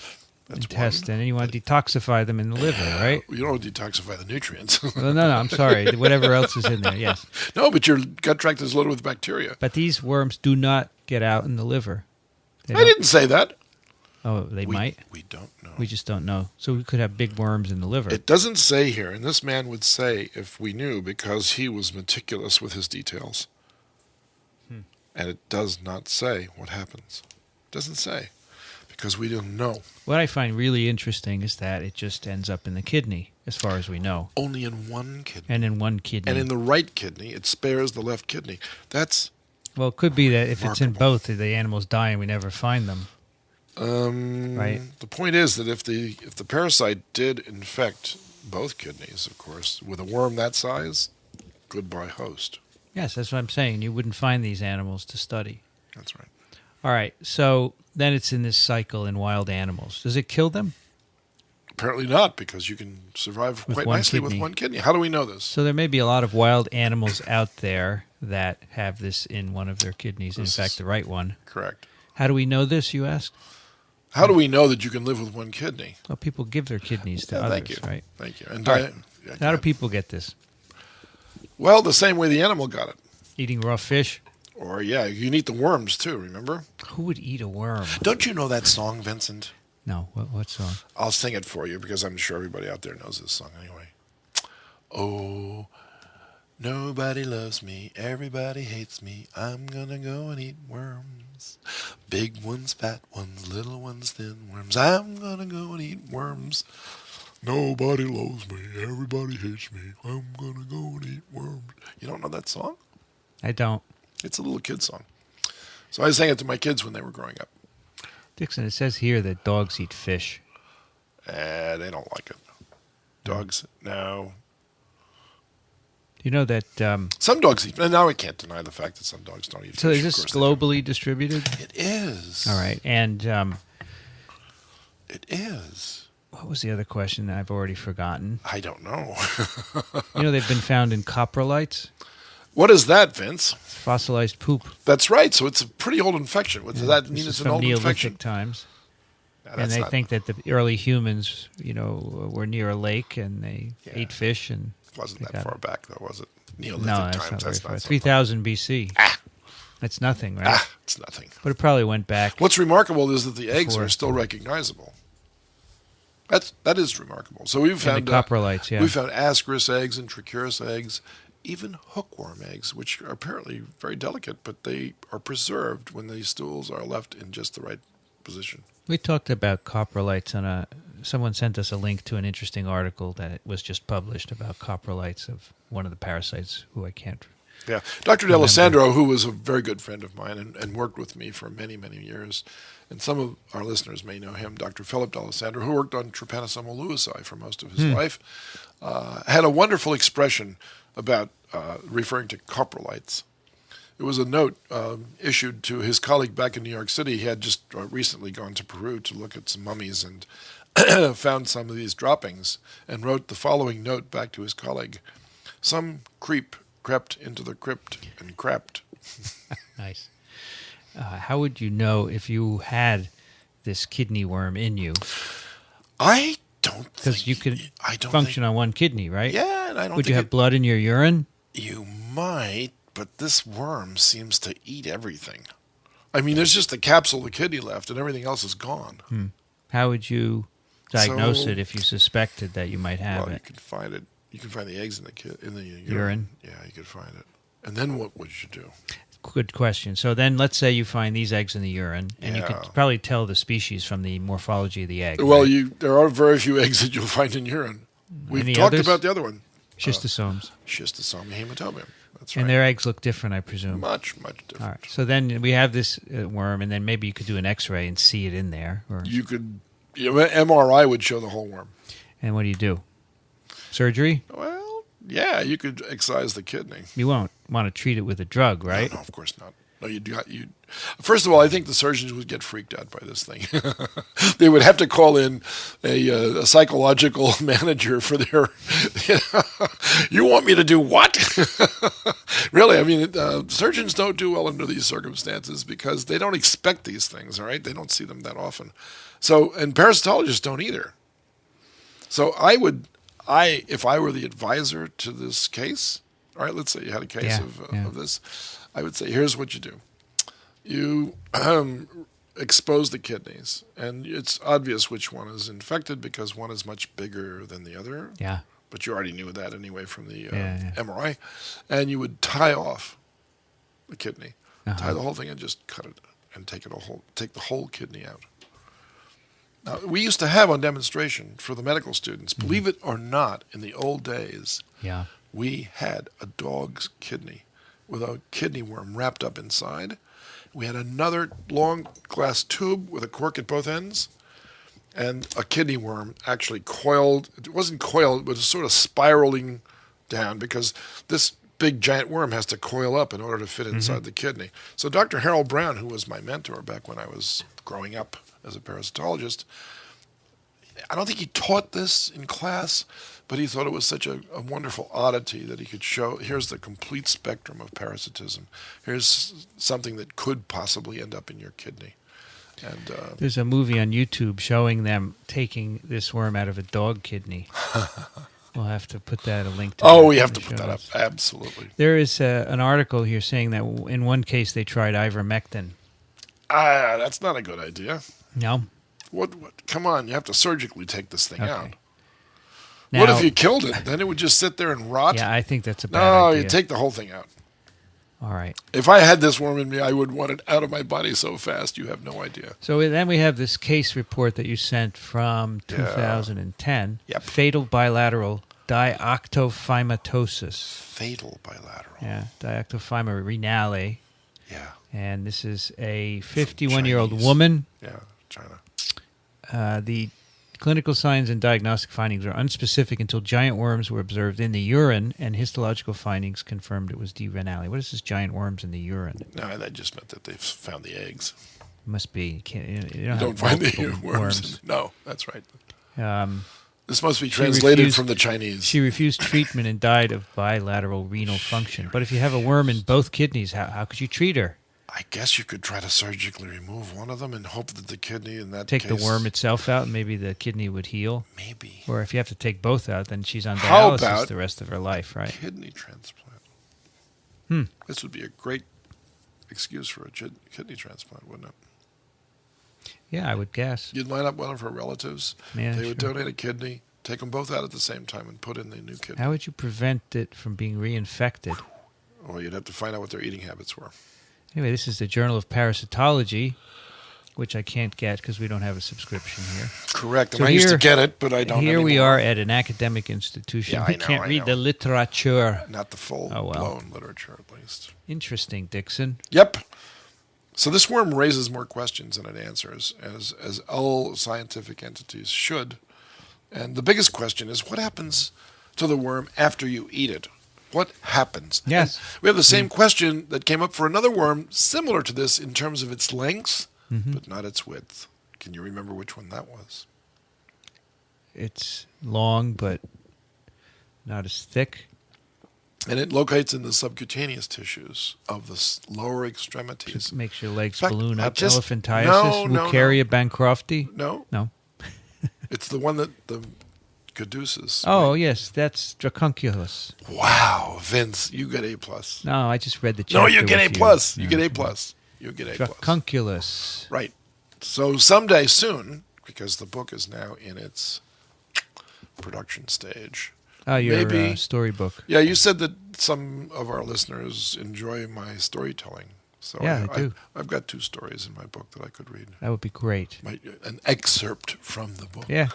intestine, and you want to detoxify them in the liver, right? You don't detoxify the nutrients. Well, no, I'm sorry. Whatever else is in there, yes. No, but your gut tract is loaded with bacteria. But these worms do not get out in the liver. I didn't say that. Oh, they might? We don't know. We just don't know. So we could have big worms in the liver. It doesn't say here, and this man would say if we knew because he was meticulous with his details. And it does not say what happens. It doesn't say because we don't know. What I find really interesting is that it just ends up in the kidney, as far as we know. Only in one kidney. And in one kidney. And in the right kidney, it spares the left kidney. That's well, it could be that if remarkable. It's in both, the animals die and we never find them. Right. The point is that if the parasite did infect both kidneys, of course, with a worm that size, goodbye host. Yes, that's what I'm saying. You wouldn't find these animals to study. That's right. All right. So then it's in this cycle in wild animals. Does it kill them? Apparently not, because you can survive With quite one nicely with kidney. one kidney. How do we know this? So there may be a lot of wild animals out there that have this in one of their kidneys. In fact, the right one. Correct. How do we know this, you ask? How do we know that you can live with one kidney? Well, people give their kidneys to others, Thank you. right? Thank you. And All right. How do people get this? Well, the same way the animal got it. Eating raw fish? Or, yeah, you can eat the worms, too, remember? Who would eat a worm? Don't you know that song, Vincent? No. What song? I'll sing it for you because I'm sure everybody out there knows this song anyway. Oh, nobody loves me, everybody hates me. I'm gonna go and eat worms. Big ones, fat ones, little ones, thin worms. I'm gonna go and eat worms. Nobody loves me, everybody hates me. I'm gonna go and eat worms. You don't know that song? I don't. It's a little kid song. So I sang it to my kids when they were growing up. Dixon, it says here that dogs eat fish. They don't like it. Dogs, no. You know that... some dogs eat. And now I can't deny the fact that some dogs don't eat fish. So is this globally distributed? It is. All right. And... it is. What was the other question that I've already forgotten? I don't know. You know, they've been found in coprolites. What is that, Vince? Fossilized poop. That's right. So it's a pretty old infection. What does that mean? This It's is an from old Neolithic infection. times. No, And they think that the early humans, were near a lake and they ate fish and... It wasn't that got far back, though, was it? Neolithic No, that's times. not very That's far. not so 3000 BC. That's nothing, right? it's nothing. But it probably went back. What's remarkable is that the eggs Before. are still recognizable. That is remarkable. So we've in found the coprolites, yeah. we found ascaris eggs and trichuris eggs, even hookworm eggs, which are apparently very delicate, but they are preserved when the stools are left in just the right position. We talked about coprolites on someone sent us a link to an interesting article that was just published about coprolites of one of the parasites who I can't... Yeah. Dr. D'Alessandro, who was a very good friend of mine and worked with me for many, many years, and some of our listeners may know him, Dr. Philip D'Alessandro, who worked on Trypanosoma lewisii for most of his life, had a wonderful expression about referring to coprolites. It was a note issued to his colleague back in New York City. He had just recently gone to Peru to look at some mummies and found some of these droppings and wrote the following note back to his colleague. Some creep crept into the crypt and crapped. Nice. How would you know if you had this kidney worm in you? I don't think... Because you could function on one kidney, right? Yeah, and I don't Would think you have blood in your urine? You might, but this worm seems to eat everything. I mean, there's just the capsule of the kidney left, and everything else is gone. How would you diagnose So- it if you suspected that you might have Well, you it? can find it. You can find the eggs in the urine. Urine? Yeah, you could find it. And then what would you do? Good question. So then let's say you find these eggs in the urine, and you Yeah. could probably tell the species from the morphology of the egg. Well, right? there are very few eggs that you'll find in urine. We've Any talked others? about the other one. Schistosomes. Schistosoma hematobium. That's right. And their eggs look different, I presume. Much, much different. All right. So then we have this worm, and then maybe you could do an X-ray and see it in there. Or, You could... MRI would show the whole worm. and what do? Surgery? Well, yeah, you could excise the kidney. You won't want to treat it with a drug, right? No, of course not. No, you do not. First of all, I think the surgeons would get freaked out by this thing. They would have to call in a psychological manager for their. You want me to do what? Really, I mean, surgeons don't do well under these circumstances because they don't expect these things. All right, they don't see them that often. So, and parasitologists don't either. So, if I were the advisor to this case, all right, let's say you had a case of this, I would say, here's what you do. You expose the kidneys, and it's obvious which one is infected because one is much bigger than the other. Yeah. But you already knew that anyway from the MRI. And you would tie off the kidney, tie the whole thing, and just cut it and take the whole kidney out. Now, we used to have on demonstration for the medical students, believe it or not, in the old days, we had a dog's kidney with a kidney worm wrapped up inside. We had another long glass tube with a cork at both ends, and a kidney worm actually coiled. It wasn't coiled, but it was sort of spiraling down because this big giant worm has to coil up in order to fit inside the kidney. So Dr. Harold Brown, who was my mentor back when I was growing up as a parasitologist, I don't think he taught this in class, but he thought it was such a wonderful oddity that he could show, here's the complete spectrum of parasitism. Here's something that could possibly end up in your kidney. And there's a movie on YouTube showing them taking this worm out of a dog kidney. We'll have to put a link to that. Oh, we have to put that up. Absolutely. There is an article here saying that in one case they tried ivermectin. That's not a good idea. No. What? Come on, you have to surgically take this thing out. Now, what if you killed it? Then it would just sit there and rot? Yeah, I think that's a bad idea. No, you take the whole thing out. All right. If I had this worm in me, I would want it out of my body so fast, you have no idea. So then we have this case report that you sent from 2010. Yep. Fatal bilateral dioctophymosis. Fatal bilateral. Yeah, Diactifama renale. Yeah. And this is a 51-year-old woman. Yeah, China. The clinical signs and diagnostic findings are unspecific until giant worms were observed in the urine, and histological findings confirmed it was D. Renale. What is this giant worms in the urine? No, that just meant that they've found the eggs. Must be. You don't find the worms. No, that's right. This must be translated from the Chinese. She refused treatment and died of bilateral renal function. But if you have a worm in both kidneys, how could you treat her? I guess you could try to surgically remove one of them and hope that the kidney in that take case... the worm itself out and maybe the kidney would heal. Maybe. Or if you have to take both out, then she's on How dialysis about the rest of her life, right? Kidney transplant. This would be a great excuse for a kidney transplant, wouldn't it? Yeah, I would guess. You'd line up one of her relatives. Yeah, they would donate a kidney, take them both out at the same time, and put in the new kidney. How would you prevent it from being reinfected? Well, you'd have to find out what their eating habits were. Anyway, this is the Journal of Parasitology, which I can't get because we don't have a subscription here. Correct. And I used to get it, but I don't Here anymore. we are at an academic institution. Yeah, we can't read the literature. Not the full-blown literature, at least. Interesting, Dickson. Yep. So this worm raises more questions than it answers, as all scientific entities should. And the biggest question is, what happens to the worm after you eat it? What happens? Yes. And we have the same question that came up for another worm similar to this in terms of its length, but not its width. Can you remember which one that was? It's long, but not as thick. And it locates in the subcutaneous tissues of the lower extremities. It makes your legs In fact, balloon up. just- Elephantiasis, Wucheria bancrofti. No. No. It's the one that the caduceus. Oh, yes, that's Dracunculus. Wow, Vince, you get A+. No, I just read the chapter. No, you get A+. with You get A+. You get A+. Dracunculus. Right. So someday soon, because the book is now in its production stage. Oh, your maybe storybook. Yeah, you said that some of our listeners enjoy my storytelling. So yeah, they do. I've got 2 stories in my book that I could read. That would be great. An excerpt from the book. Yeah,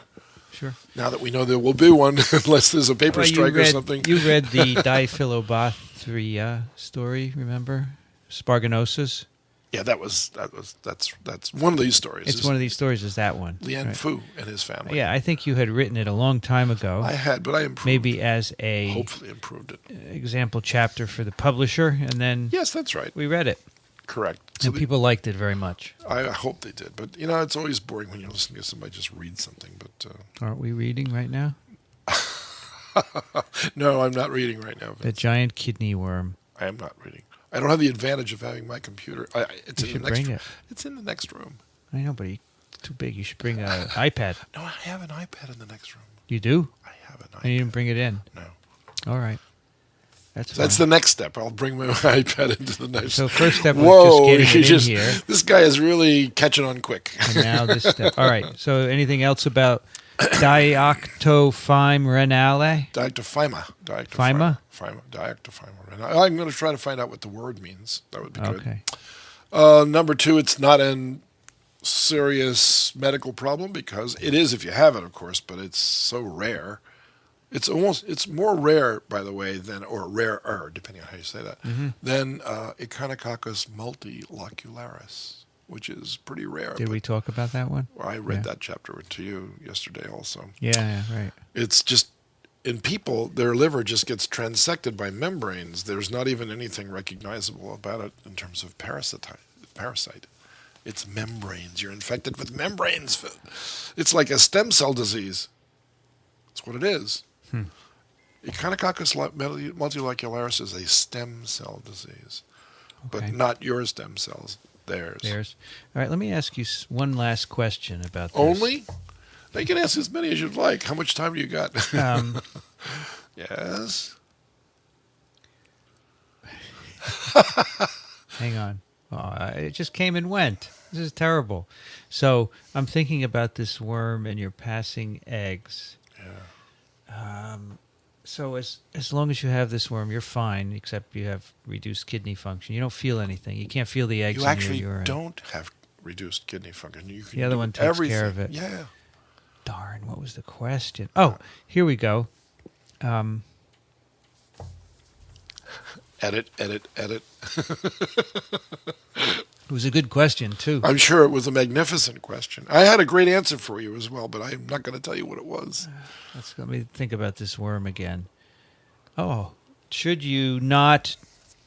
sure. Now that we know there will be one, unless there's a paper strike or something. You read the Diphyllobothria story, remember? Sparganosus. Yeah, that's one of these stories. It's one of these stories is that one. Lian Fu and his family. Yeah, I think you had written it a long time ago. I had, but I improved. Maybe as hopefully improved it. Example chapter for the publisher, and then yes, that's right. We read it. Correct. And people liked it very much. I hope they did. But, it's always boring when you listen to somebody just read something. But Aren't we reading right now? No, I'm not reading right now, Vince. The giant kidney worm. I am not reading. I don't have the advantage of having my computer. It's You in should the next bring it. It's in the next room. I know, but it's too big. You should bring an iPad. No, I have an iPad in the next room. You do? I have an iPad. And you didn't bring it in? No. All right. That's the next step. I'll bring my iPad into the next. So first step was just getting it in here. This guy is really catching on quick. And now this step. All right. So anything else about Dioctophyme Renale? Diactifama. Diactifama? Diactifama. I'm going to try to find out what the word means. That would be good. Okay. Number 2, it's not a serious medical problem because it is if you have it, of course, but it's so rare. It's more rare, by the way, or rarer, depending on how you say that, than Echinococcus Multilocularis, which is pretty rare. Did we talk about that one? I read that chapter to you yesterday also. Yeah, right. It's just, in people, their liver just gets transected by membranes. There's not even anything recognizable about it in terms of parasite. It's membranes. You're infected with membranes. It's like a stem cell disease. That's what it is. Echinococcus multilocularis is a stem cell disease, but not your stem cells, theirs. All right, let me ask you one last question about this. Only? Now you can ask as many as you'd like. How much time do you got? Yes? Hang on. It just came and went. This is terrible. So I'm thinking about this worm and you're passing eggs. Yeah. So as long as you have this worm, you're fine, except you have reduced kidney function. You don't feel anything. You can't feel the eggs in your urine. You actually don't have reduced kidney function. You can the other one takes everything. care of it. Yeah. Darn, what was the question? Oh, here we go. Edit. It was a good question, too. I'm sure it was a magnificent question. I had a great answer for you as well, but I'm not going to tell you what it was. Let me think about this worm again. Oh, should you not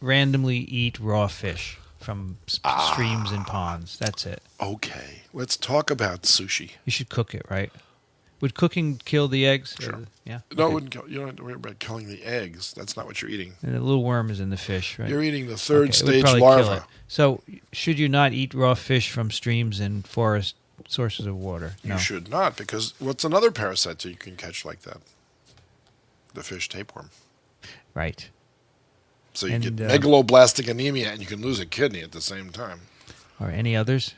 randomly eat raw fish from streams and ponds? That's it. Okay. Let's talk about sushi. You should cook it, right? Would cooking kill the eggs? Sure. Yeah. No, it wouldn't kill. You don't have to worry about killing the eggs. That's not what you're eating. And the little worm is in the fish, right? You're eating the third stage kill larva. it. So, should you not eat raw fish from streams and forest sources of water? No. You should not, because what's another parasite that you can catch like that? The fish tapeworm. Right. So you get megaloblastic anemia, and you can lose a kidney at the same time. Or any others?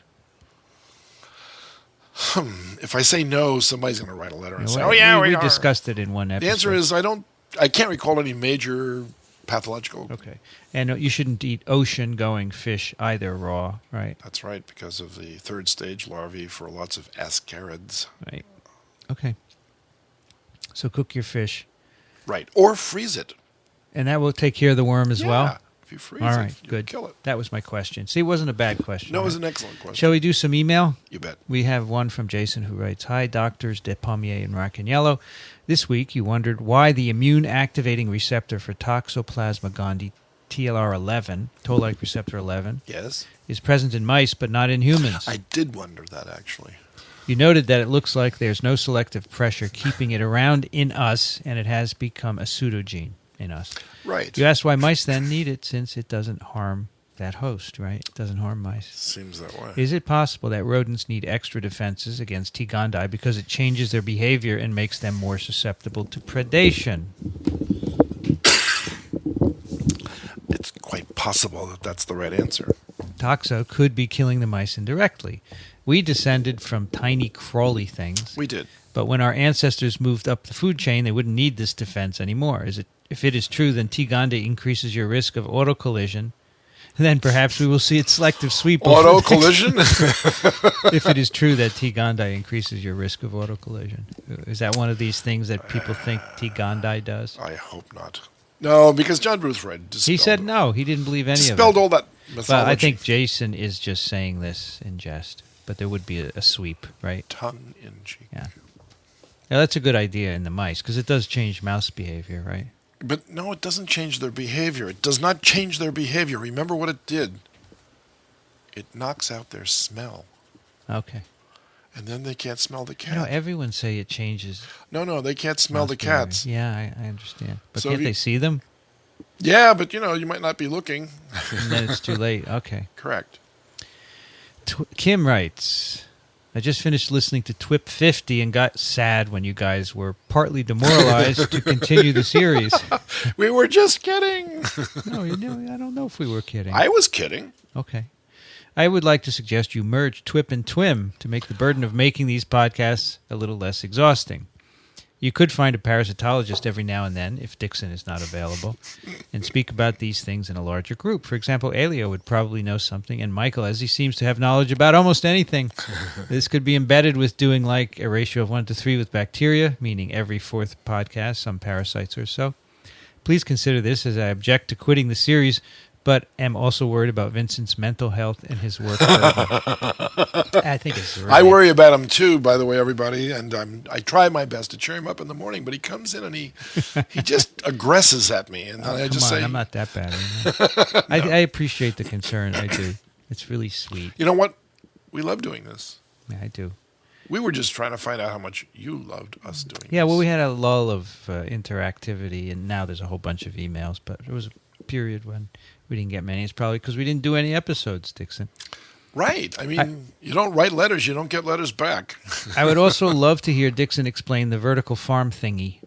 If I say no, somebody's going to write a letter and say, we discussed it in one episode. The answer is I can't recall any major pathological. Okay. And you shouldn't eat ocean-going fish either raw, right? That's right, because of the third stage larvae for lots of ascarids. Right. Okay. So cook your fish. Right. Or freeze it. And that will take care of the worm as well? If you freeze All right, it, good. Kill it. That was my question. See, it wasn't a bad question. No, it was an excellent question. Shall we do some email? You bet. We have one from Jason who writes, Hi, doctors Despommier and Racaniello. This week you wondered why the immune-activating receptor for Toxoplasma gondii TLR11, toll-like receptor 11, yes, is present in mice but not in humans. I did wonder that, actually. You noted that it looks like there's no selective pressure keeping it around in us, and it has become a pseudogene in us. Right. You asked why mice then need it, since it doesn't harm that host, right? It doesn't harm mice. Seems that way. Is it possible that rodents need extra defenses against T. gondii because it changes their behavior and makes them more susceptible to predation? It's quite possible that that's the right answer. Toxo could be killing the mice indirectly. We descended from tiny crawly things. We did. But when our ancestors moved up the food chain, they wouldn't need this defense anymore. If it is true, then T. gondii increases your risk of autocollision. Then perhaps we will see its selective sweep. Autocollision? If it is true that T. gondii increases your risk of autocollision. Is that one of these things that people think T. gondii does? I hope not. No, because John Boothroyd He said no. He didn't believe any of it. Dispelled all that mythology. Well, I think Jason is just saying this in jest. But there would be a sweep, right? Tongue in cheek. Yeah. Now, that's a good idea in the mice, because it does change mouse behavior, right? But no, it doesn't change their behavior. It does not change their behavior. Remember what it did. it knocks out their smell. Okay. And then they can't smell the cat. I know everyone say it changes. No, they can't smell the cats. Yeah, I understand. But So can't they see them? Yeah, but you might not be looking. And then it's too late. Okay. Correct. Kim writes, I just finished listening to TWiP 50 and got sad when you guys were partly demoralized to continue the series. We were just kidding. No, I don't know if we were kidding. I was kidding. Okay. I would like to suggest you merge TWiP and TWiM to make the burden of making these podcasts a little less exhausting. You could find a parasitologist every now and then, if Dickson is not available, and speak about these things in a larger group. For example, Elio would probably know something, and Michael, as he seems to have knowledge about almost anything. This could be embedded with doing like a ratio of 1 to 3 with bacteria, meaning every fourth podcast, some parasites or so. Please consider this, as I object to quitting the series, but am also worried about Vincent's mental health and his work. I think it's really... I worry about him too, by the way, everybody, and I try my best to cheer him up in the morning, but he comes in and he just aggresses at me, and I just say, I'm not that bad. No. I appreciate the concern. I do. It's really sweet. You know what? We love doing this. Yeah, I do. We were just trying to find out how much you loved us doing this. Yeah, well, we had a lull of interactivity, and now there's a whole bunch of emails, but there was a period when we didn't get many. It's probably because we didn't do any episodes, Dickson. Right. I mean, you don't write letters, you don't get letters back. I would also love to hear Dickson explain the vertical farm thingy.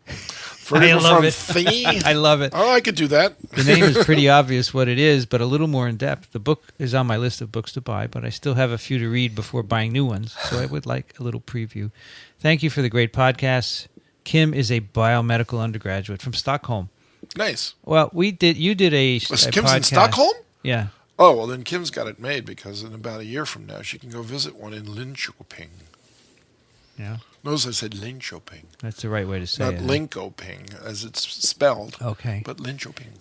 Vertical farm thingy? I love it. Oh, I could do that. The name is pretty obvious what it is, but a little more in depth. The book is on my list of books to buy, but I still have a few to read before buying new ones, so I would like a little preview. Thank you for the great podcasts. Kim is a biomedical undergraduate from Stockholm. Nice. Well, you did a Kim's podcast. in Stockholm? Yeah. Oh, well, then Kim's got it made, because in about a year from now, she can go visit one in Linköping. Yeah. Notice I said Linköping. That's the right way to say Not it. Not Linköping, as it's spelled. Okay. But Linköping.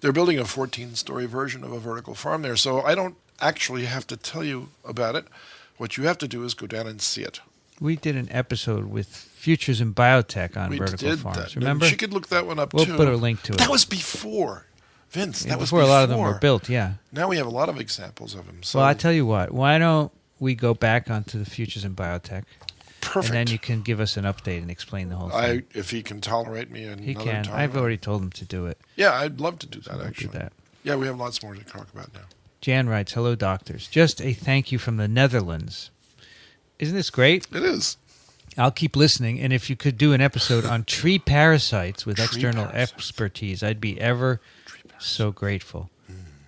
They're building a 14-story version of a vertical farm there, so I don't actually have to tell you about it. What you have to do is go down and see it. We did an episode with Futures in Biotech on vertical farms. That. Remember? She could look that one up, too. We'll put a link to it. That was before. Vince, that was before a lot of them were built, yeah. Now we have a lot of examples of them. So well, I tell you what. Why don't we go back onto the Futures in Biotech? Perfect. And then you can give us an update and explain the whole thing. If he can tolerate me another He can. time. I've already told him to do it. Yeah, I'd love to do that, so actually. Do that. Yeah, we have lots more to talk about now. Jan writes, hello, doctors. Just a thank you from the Netherlands. Isn't this great? It is. I'll keep listening, and if you could do an episode on tree parasites with external expertise, I'd be ever so grateful.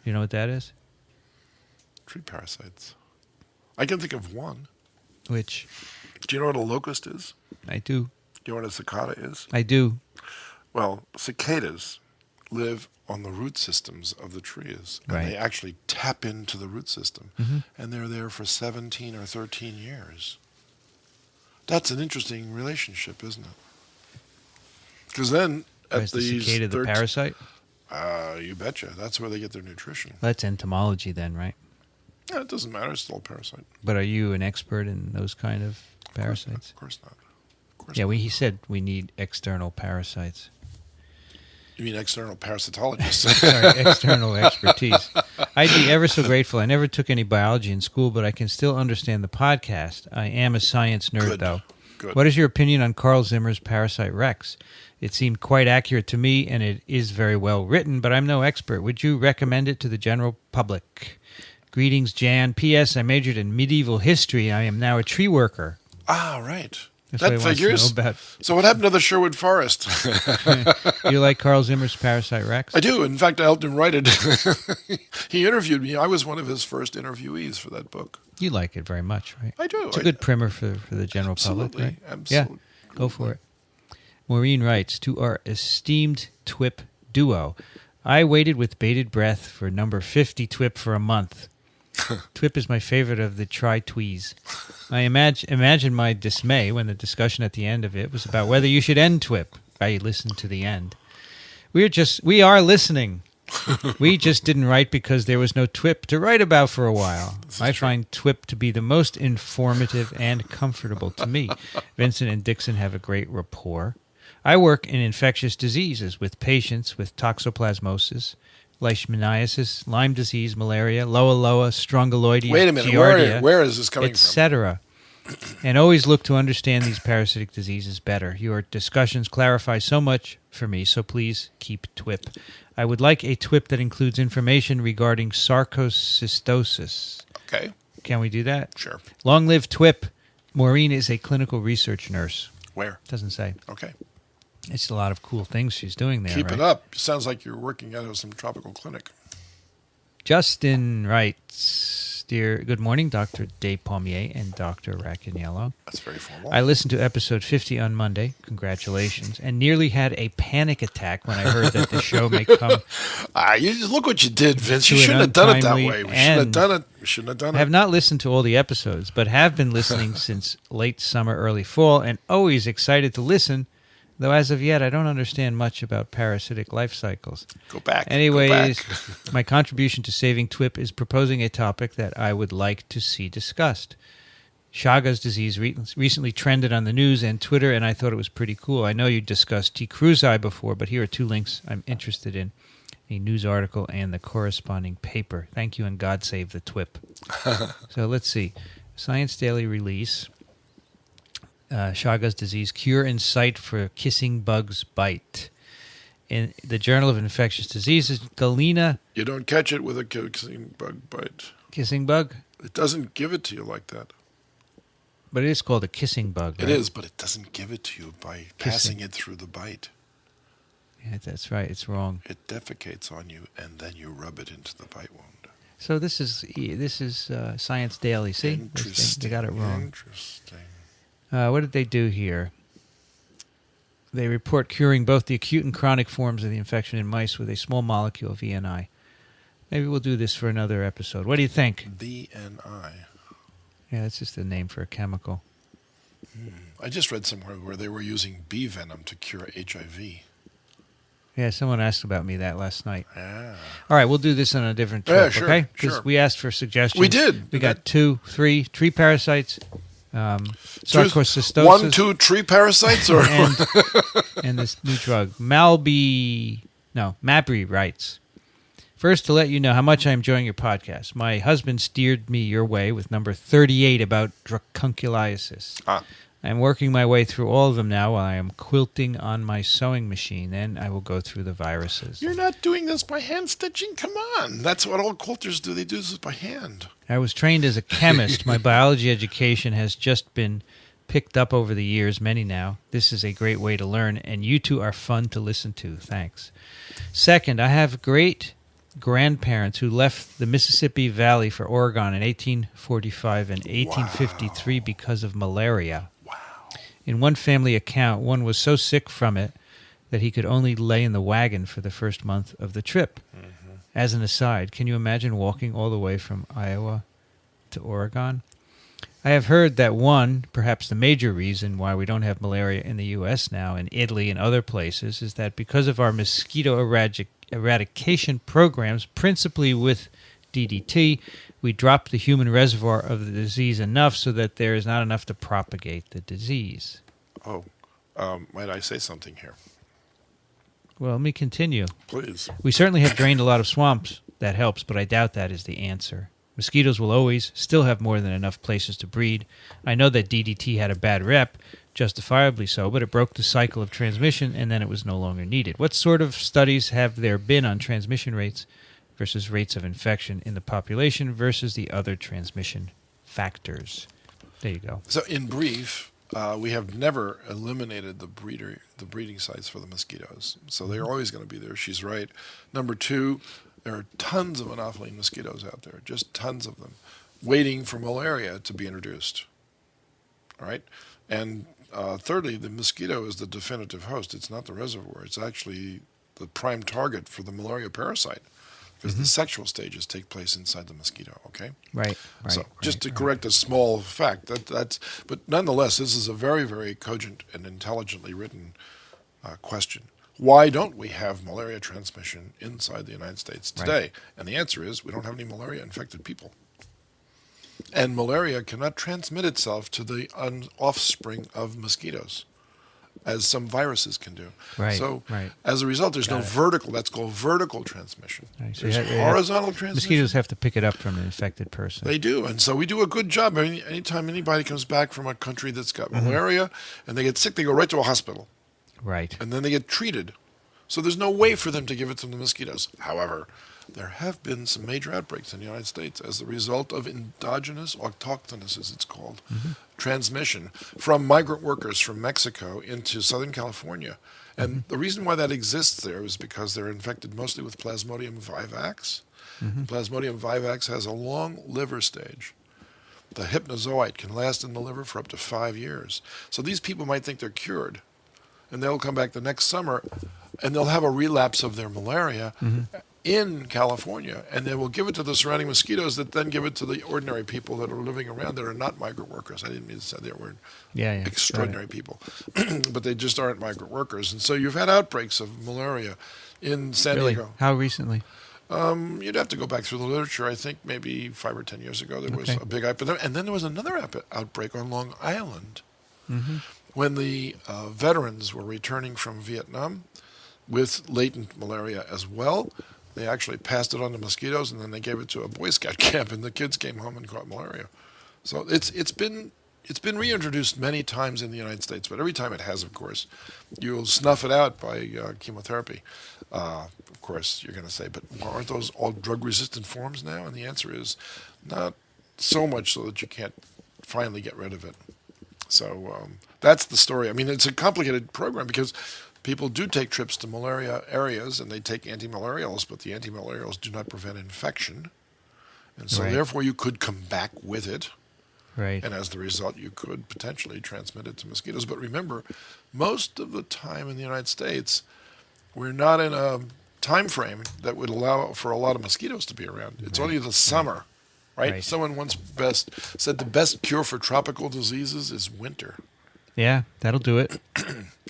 You know what that is? Tree parasites. I can think of one. Which? Do you know what a locust is? I do. Do you know what a cicada is? I do. Well, cicadas live on the root systems of the trees. And right. They actually tap into the root system. And they're there for 17 or 13 years. That's an interesting relationship, isn't it? Because then at is the cicada the parasite? You betcha. That's where they get their nutrition. That's entomology then, right? Yeah, it doesn't matter. It's still a parasite. But are you an expert in those kind of parasites? Of course not. He said we need external parasites. You mean external parasitologists? Sorry, external expertise. I'd be ever so grateful. I never took any biology in school, but I can still understand the podcast. I am a science nerd, though. Good. What is your opinion on Carl Zimmer's Parasite Rex? It seemed quite accurate to me, and it is very well written, but I'm no expert. Would you recommend it to the general public? Greetings, Jan. P.S. I majored in medieval history. I am now a tree worker. Ah, right. That's that figures. So what happened to the Sherwood Forest? You like Carl Zimmer's Parasite Rex? I do. In fact, I helped him write it. He interviewed me. I was one of his first interviewees for that book. You like it very much, right? I do. It's a good primer for the general public, right? Absolutely. Yeah, go for it. Maureen writes, to our esteemed TWiP duo, I waited with bated breath for number 50 TWiP for a month. TWiP is my favorite of the tri-twees. I imagine my dismay when the discussion at the end of it was about whether you should end TWiP. I listened to the end. We are listening. We just didn't write because there was no TWiP to write about for a while. I find TWiP to be the most informative and comfortable to me. Vincent and Dickson have a great rapport. I work in infectious diseases with patients with toxoplasmosis, leishmaniasis, Lyme disease, malaria, Loa Loa, Strongyloides, Wait a minute, Giardia, where is this coming from? etc. And always look to understand these parasitic diseases better. Your discussions clarify so much for me, so please keep TWiP. I would like a TWiP that includes information regarding sarcocystosis. Okay. Can we do that? Sure. Long live TWiP. Maureen is a clinical research nurse. Where? Doesn't say. Okay. It's a lot of cool things she's doing there. Keep it up. Sounds like you're working out of some tropical clinic. Justin writes, "Dear, good morning, Dr. Despommier and Dr. Racaniello. That's very formal. I listened to episode 50 on Monday. Congratulations. And nearly had a panic attack when I heard that the show may come. Look what you did, Vince. You shouldn't have done it that way. We shouldn't have done it. I have not listened to all the episodes, but have been listening since late summer, early fall, and always excited to listen, though as of yet I don't understand much about parasitic life cycles. Go back. Anyways, my contribution to saving TWiP is proposing a topic that I would like to see discussed. Chagas disease recently trended on the news and Twitter, and I thought it was pretty cool. I know you discussed T. cruzi before, but here are two links I'm interested in: a news article and the corresponding paper. Thank you, and God save the TWiP. So let's see. Science Daily release. Chagas disease, cure in sight for kissing bugs bite. In the Journal of Infectious Diseases, Galena... You don't catch it with a kissing bug bite. Kissing bug? It doesn't give it to you like that. But it is called a kissing bug, right? It is, but it doesn't give it to you by passing it through the bite. Yeah, that's right. It's wrong. It defecates on you, and then you rub it into the bite wound. So this is Science Daily. See? Interesting. They got it wrong. Interesting. What did they do here? They report curing both the acute and chronic forms of the infection in mice with a small molecule of VNI. Maybe we'll do this for another episode. What do you think? VNI. Yeah, that's just a name for a chemical. I just read somewhere where they were using bee venom to cure HIV. Yeah, someone asked about me that last night. Ah. All right, we'll do this on a different trip, sure, okay? Because sure. we asked for suggestions. We did. We got 2, 3 tree parasites, sarcocystosis. 1, 2 tree parasites? Or and this new drug. Mabry writes, "First, to let you know how much I'm enjoying your podcast. My husband steered me your way with number 38 about dracunculiasis. I'm working my way through all of them now while I am quilting on my sewing machine. Then I will go through the viruses." You're not doing this by hand stitching? Come on. That's what all quilters do. They do this by hand. "I was trained as a chemist. My biology education has just been picked up over the years, many now. This is a great way to learn, and you two are fun to listen to. Thanks. Second, I have great grandparents who left the Mississippi Valley for Oregon in 1845 and 1853 because of malaria. In one family account, one was so sick from it that he could only lay in the wagon for the first month of the trip. Mm-hmm. As an aside, can you imagine walking all the way from Iowa to Oregon? I have heard that one, perhaps the major reason why we don't have malaria in the U.S. now, in Italy and other places, is that because of our mosquito eradication programs, principally with DDT, we drop the human reservoir of the disease enough so that there is not enough to propagate the disease." Might I say something here? Well, let me continue. Please. "We certainly have drained a lot of swamps. That helps, but I doubt that is the answer. Mosquitoes will always still have more than enough places to breed. I know that DDT had a bad rep, justifiably so, but it broke the cycle of transmission, and then it was no longer needed. What sort of studies have there been on transmission rates versus rates of infection in the population versus the other transmission factors?" There you go. So in brief, we have never eliminated the breeding sites for the mosquitoes. So they're always going to be there. She's right. Number 2, there are tons of Anopheline mosquitoes out there, just tons of them, waiting for malaria to be introduced. All right? And thirdly, the mosquito is the definitive host. It's not the reservoir. It's actually the prime target for the malaria parasite, because the sexual stages take place inside the mosquito, okay? Right. So just to correct a small fact, but nonetheless, this is a very, very cogent and intelligently written question. Why don't we have malaria transmission inside the United States today? Right. And the answer is we don't have any malaria-infected people. And malaria cannot transmit itself to the offspring of mosquitoes. as some viruses can do. Right. So right. as a result, there's no vertical. That's called vertical transmission. Right. So there's horizontal transmission. Mosquitoes have to pick it up from an infected person. They do. And so we do a good job. I mean, anytime anybody comes back from a country that's got malaria and they get sick, they go right to a hospital. Right. And then they get treated. So there's no way for them to give it to the mosquitoes. However, there have been some major outbreaks in the United States as a result of endogenous, autochthonous as it's called, transmission from migrant workers from Mexico into Southern California. And the reason why that exists there is because they're infected mostly with Plasmodium vivax. Plasmodium vivax has a long liver stage. The hypnozoite can last in the liver for up to 5 years. So these people might think they're cured, and they'll come back the next summer, and they'll have a relapse of their malaria in California, and they will give it to the surrounding mosquitoes that then give it to the ordinary people that are living around that are not migrant workers. I didn't mean to say they were extraordinary people, but they just aren't migrant workers. And so you've had outbreaks of malaria in San Diego. How recently? You'd have to go back through the literature. I think maybe 5 or 10 years ago there was a big epidemic. And then there was another outbreak on Long Island when the veterans were returning from Vietnam with latent malaria as well. They actually passed it on to mosquitoes, and then they gave it to a Boy Scout camp, and the kids came home and caught malaria. So it's been reintroduced many times in the United States, but every time it has, of course, you'll snuff it out by chemotherapy. Of course, you're going to say, but aren't those all drug-resistant forms now? And the answer is not so much so that you can't finally get rid of it. So that's the story. I mean, it's a complicated program because people do take trips to malaria areas, and they take antimalarials, but the antimalarials do not prevent infection. And so therefore you could come back with it. Right. And as the result, you could potentially transmit it to mosquitoes. But remember, most of the time in the United States, we're not in a time frame that would allow for a lot of mosquitoes to be around. It's only the summer, right? Someone once said the best cure for tropical diseases is winter. Yeah, that'll do it.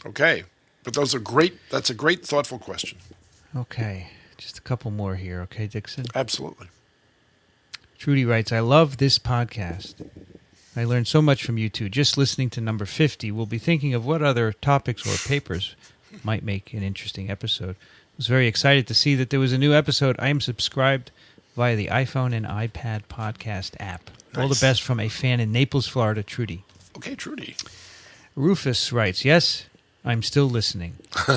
Okay. But that's a great, thoughtful question. Okay. Just a couple more here, okay, Dickson? Absolutely. Trudy writes, I love this podcast. I learned so much from you two. Just listening to number 50, we'll be thinking of what other topics or papers might make an interesting episode. I was very excited to see that there was a new episode. I am subscribed via the iPhone and iPad podcast app. Nice. All the best from a fan in Naples, Florida, Trudy. Okay, Trudy. Rufus writes, yes, I'm still listening.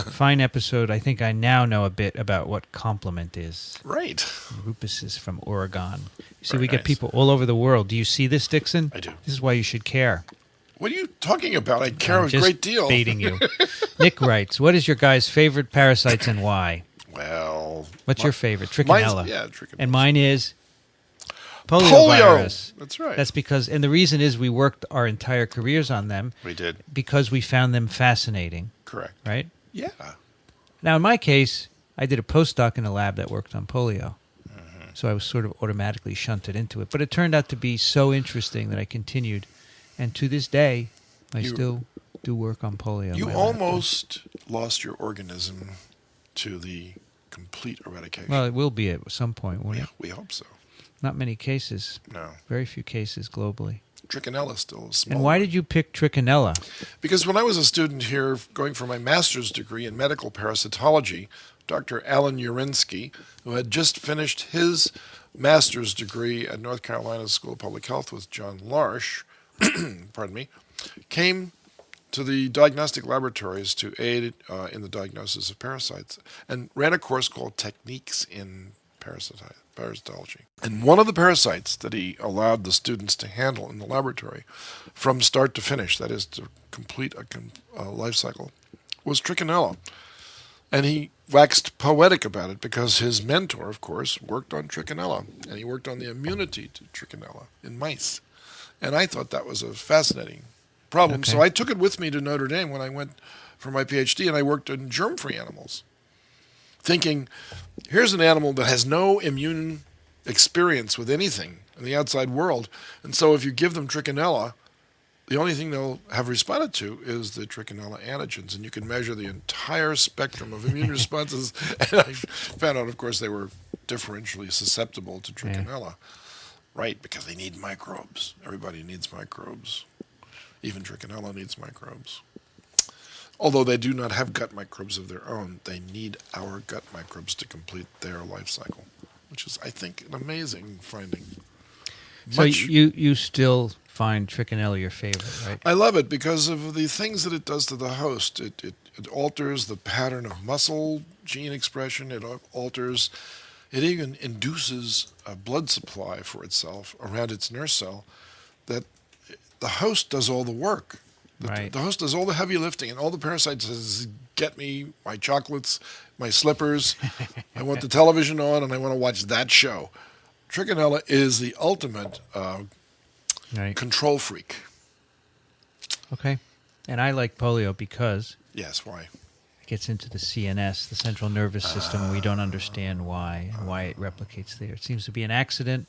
Fine episode. I think I now know a bit about what compliment is. Right. Rufus is from Oregon. See, we get people all over the world. Do you see this, Dickson? I do. This is why you should care. What are you talking about? I care a great deal. Baiting you. Nick writes, what is your guy's favorite parasites and why? Well, what's your favorite? Trichinella. Yeah, Trichinella. And mine is poliovirus. That's right. That's because, and the reason is we worked our entire careers on them. We did. Because we found them fascinating. Correct. Right? Yeah. Now, in my case, I did a postdoc in a lab that worked on polio. So I was sort of automatically shunted into it. But it turned out to be so interesting that I continued. And to this day, I still do work on polio. You almost lost your organism to the complete eradication. Well, it will be at some point, won't it? We hope so. Not many cases. No. Very few cases globally. Trichinella still is small. And why did you pick Trichinella? Because when I was a student here going for my master's degree in medical parasitology, Dr. Alan Urinsky, who had just finished his master's degree at North Carolina School of Public Health with John Larsh, pardon me, came to the diagnostic laboratories to aid in the diagnosis of parasites and ran a course called Techniques in Parasitology. And one of the parasites that he allowed the students to handle in the laboratory from start to finish, that is to complete a life cycle, was Trichinella. And he waxed poetic about it because his mentor, of course, worked on Trichinella, and he worked on the immunity to Trichinella in mice. And I thought that was a fascinating problem. Okay. So I took it with me to Notre Dame when I went for my PhD, and I worked in germ-free animals, thinking, here's an animal that has no immune experience with anything in the outside world, and so if you give them Trichinella, the only thing they'll have responded to is the Trichinella antigens, and you can measure the entire spectrum of immune responses. And I found out, of course, they were differentially susceptible to Trichinella. Yeah. Right, because they need microbes. Everybody needs microbes. Even Trichinella needs microbes. Although they do not have gut microbes of their own, they need our gut microbes to complete their life cycle, which is, I think, an amazing finding. So you still find Trichinella your favorite, right? I love it because of the things that it does to the host. It alters the pattern of muscle gene expression. It alters, it even induces a blood supply for itself around its nurse cell that the host does all the work. Right. The host does all the heavy lifting, and all the parasite says, get me my chocolates, my slippers, I want the television on, and I want to watch that show. Trichinella is the ultimate control freak. Okay. And I like polio because... Yes, why? It gets into the CNS, the central nervous system, and we don't understand why it replicates there. It seems to be an accident,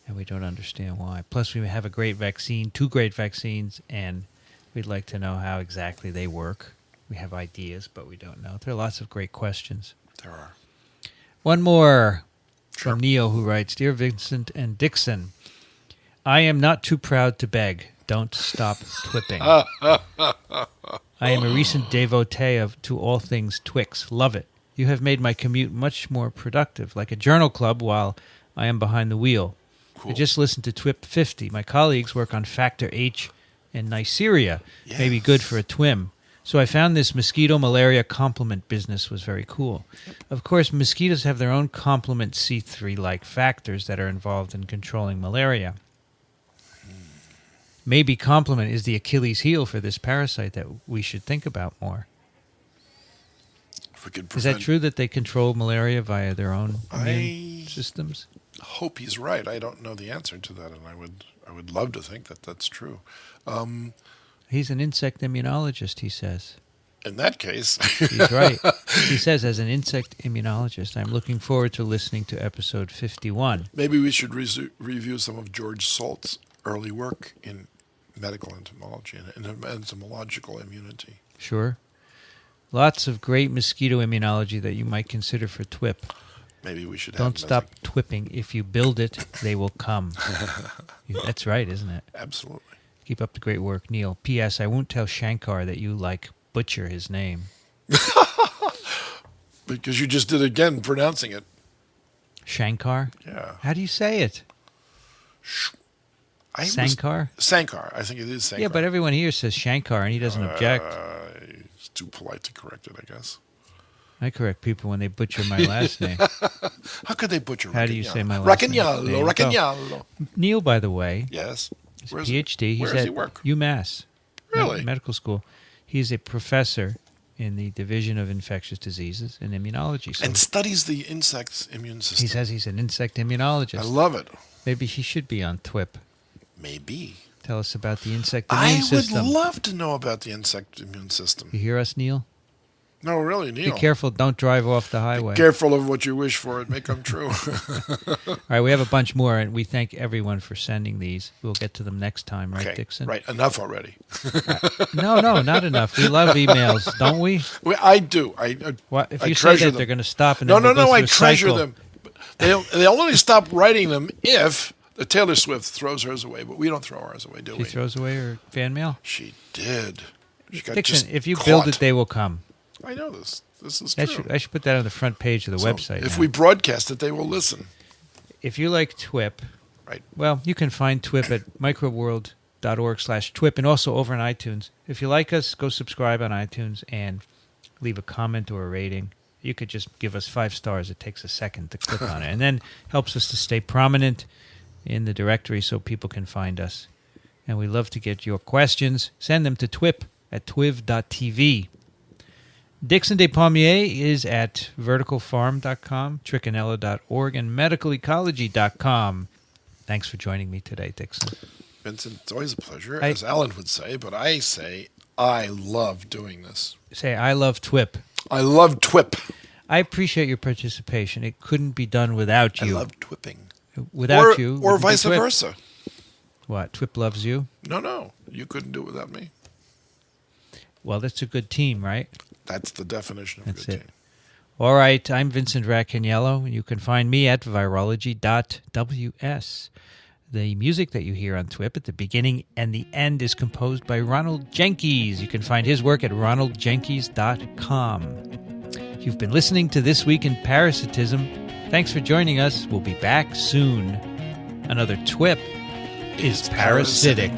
and we don't understand why. Plus, we have a great vaccine, 2 great vaccines, and we'd like to know how exactly they work. We have ideas, but we don't know. There are lots of great questions. There are. One more from Neil, who writes, Dear Vincent and Dickson, I am not too proud to beg. Don't stop TWiPing. I am a recent devotee to all things Twix. Love it. You have made my commute much more productive, like a journal club while I am behind the wheel. Cool. I just listened to TWiP 50. My colleagues work on factor H and Neisseria. Yes. May be good for a TWiM. So I found this mosquito malaria complement business was very cool. Yep. Of course, mosquitoes have their own complement C3-like factors that are involved in controlling malaria. Maybe complement is the Achilles heel for this parasite that we should think about more. If we could is that true that they control malaria via their own immune systems? I hope he's right. I don't know the answer to that, and I would love to think that that's true. He's an insect immunologist, he says. In that case. He's right. He says, as an insect immunologist, I'm looking forward to listening to episode 51. Maybe we should review some of George Salt's early work in medical entomology and entomological immunity. Sure. Lots of great mosquito immunology that you might consider for TWiP. Maybe we should Don't stop TWiPing. If you build it, they will come. That's right, isn't it? Absolutely. Keep up the great work, Neil. P.S. I won't tell Shankar that you, butcher his name. Because you just did again pronouncing it. Shankar? Yeah. How do you say it? Sankar? Sankar. I think it is Sankar. Yeah, but everyone here says Shankar, and he doesn't object. He's too polite to correct it, I guess. I correct people when they butcher my last name. How could they butcher Racaniello? How do you say my last name? Racaniello. Neil, by the way. Yes. He's a PhD. Where does he work? UMass. Really? Medical school. He's a professor in the Division of Infectious Diseases and Immunology. So and studies the insect's immune system. He says he's an insect immunologist. I love it. Maybe he should be on TWiP. Maybe. Tell us about the insect immune system. I would love to know about the insect immune system. You hear us, Neil? No, really, Neil. Be careful. Don't drive off the highway. Be careful of what you wish for. It may come true. All right, we have a bunch more, and we thank everyone for sending these. We'll get to them next time, right, Dickson? Right, enough already. No, not enough. We love emails, don't we? I do. If you say that, they're going to stop. And no, I treasure them. They'll only stop writing them if the Taylor Swift throws hers away, but we don't throw ours away, do we? She throws away her fan mail? She did. Dickson, if you build it, they will come. I know this. This is true. I should put that on the front page of the website. If we broadcast it, they will listen. If you like TWiP, right? Well, you can find TWiP at microbeworld.org/TWiP and also over on iTunes. If you like us, go subscribe on iTunes and leave a comment or a rating. You could just give us 5 stars. It takes a second to click on it. And then helps us to stay prominent in the directory so people can find us. And we love to get your questions. Send them to TWiP at twiv.tv. Dickson Despommier is at verticalfarm.com, trichinella.org, and medicalecology.com. Thanks for joining me today, Dickson. Vincent, it's always a pleasure, as Alan would say, but I say I love doing this. Say, I love TWiP. I love TWiP. I appreciate your participation. It couldn't be done without you. I love TWiPing. Without you. Or vice versa. What, TWiP loves you? No. You couldn't do it without me. Well, that's a good team, right? That's the definition of a good team. All right, I'm Vincent Racaniello, and you can find me at virology.ws. The music that you hear on TWiP at the beginning and the end is composed by Ronald Jenkins. You can find his work at ronaldjenkins.com. You've been listening to This Week in Parasitism. Thanks for joining us. We'll be back soon. Another TWiP is parasitic.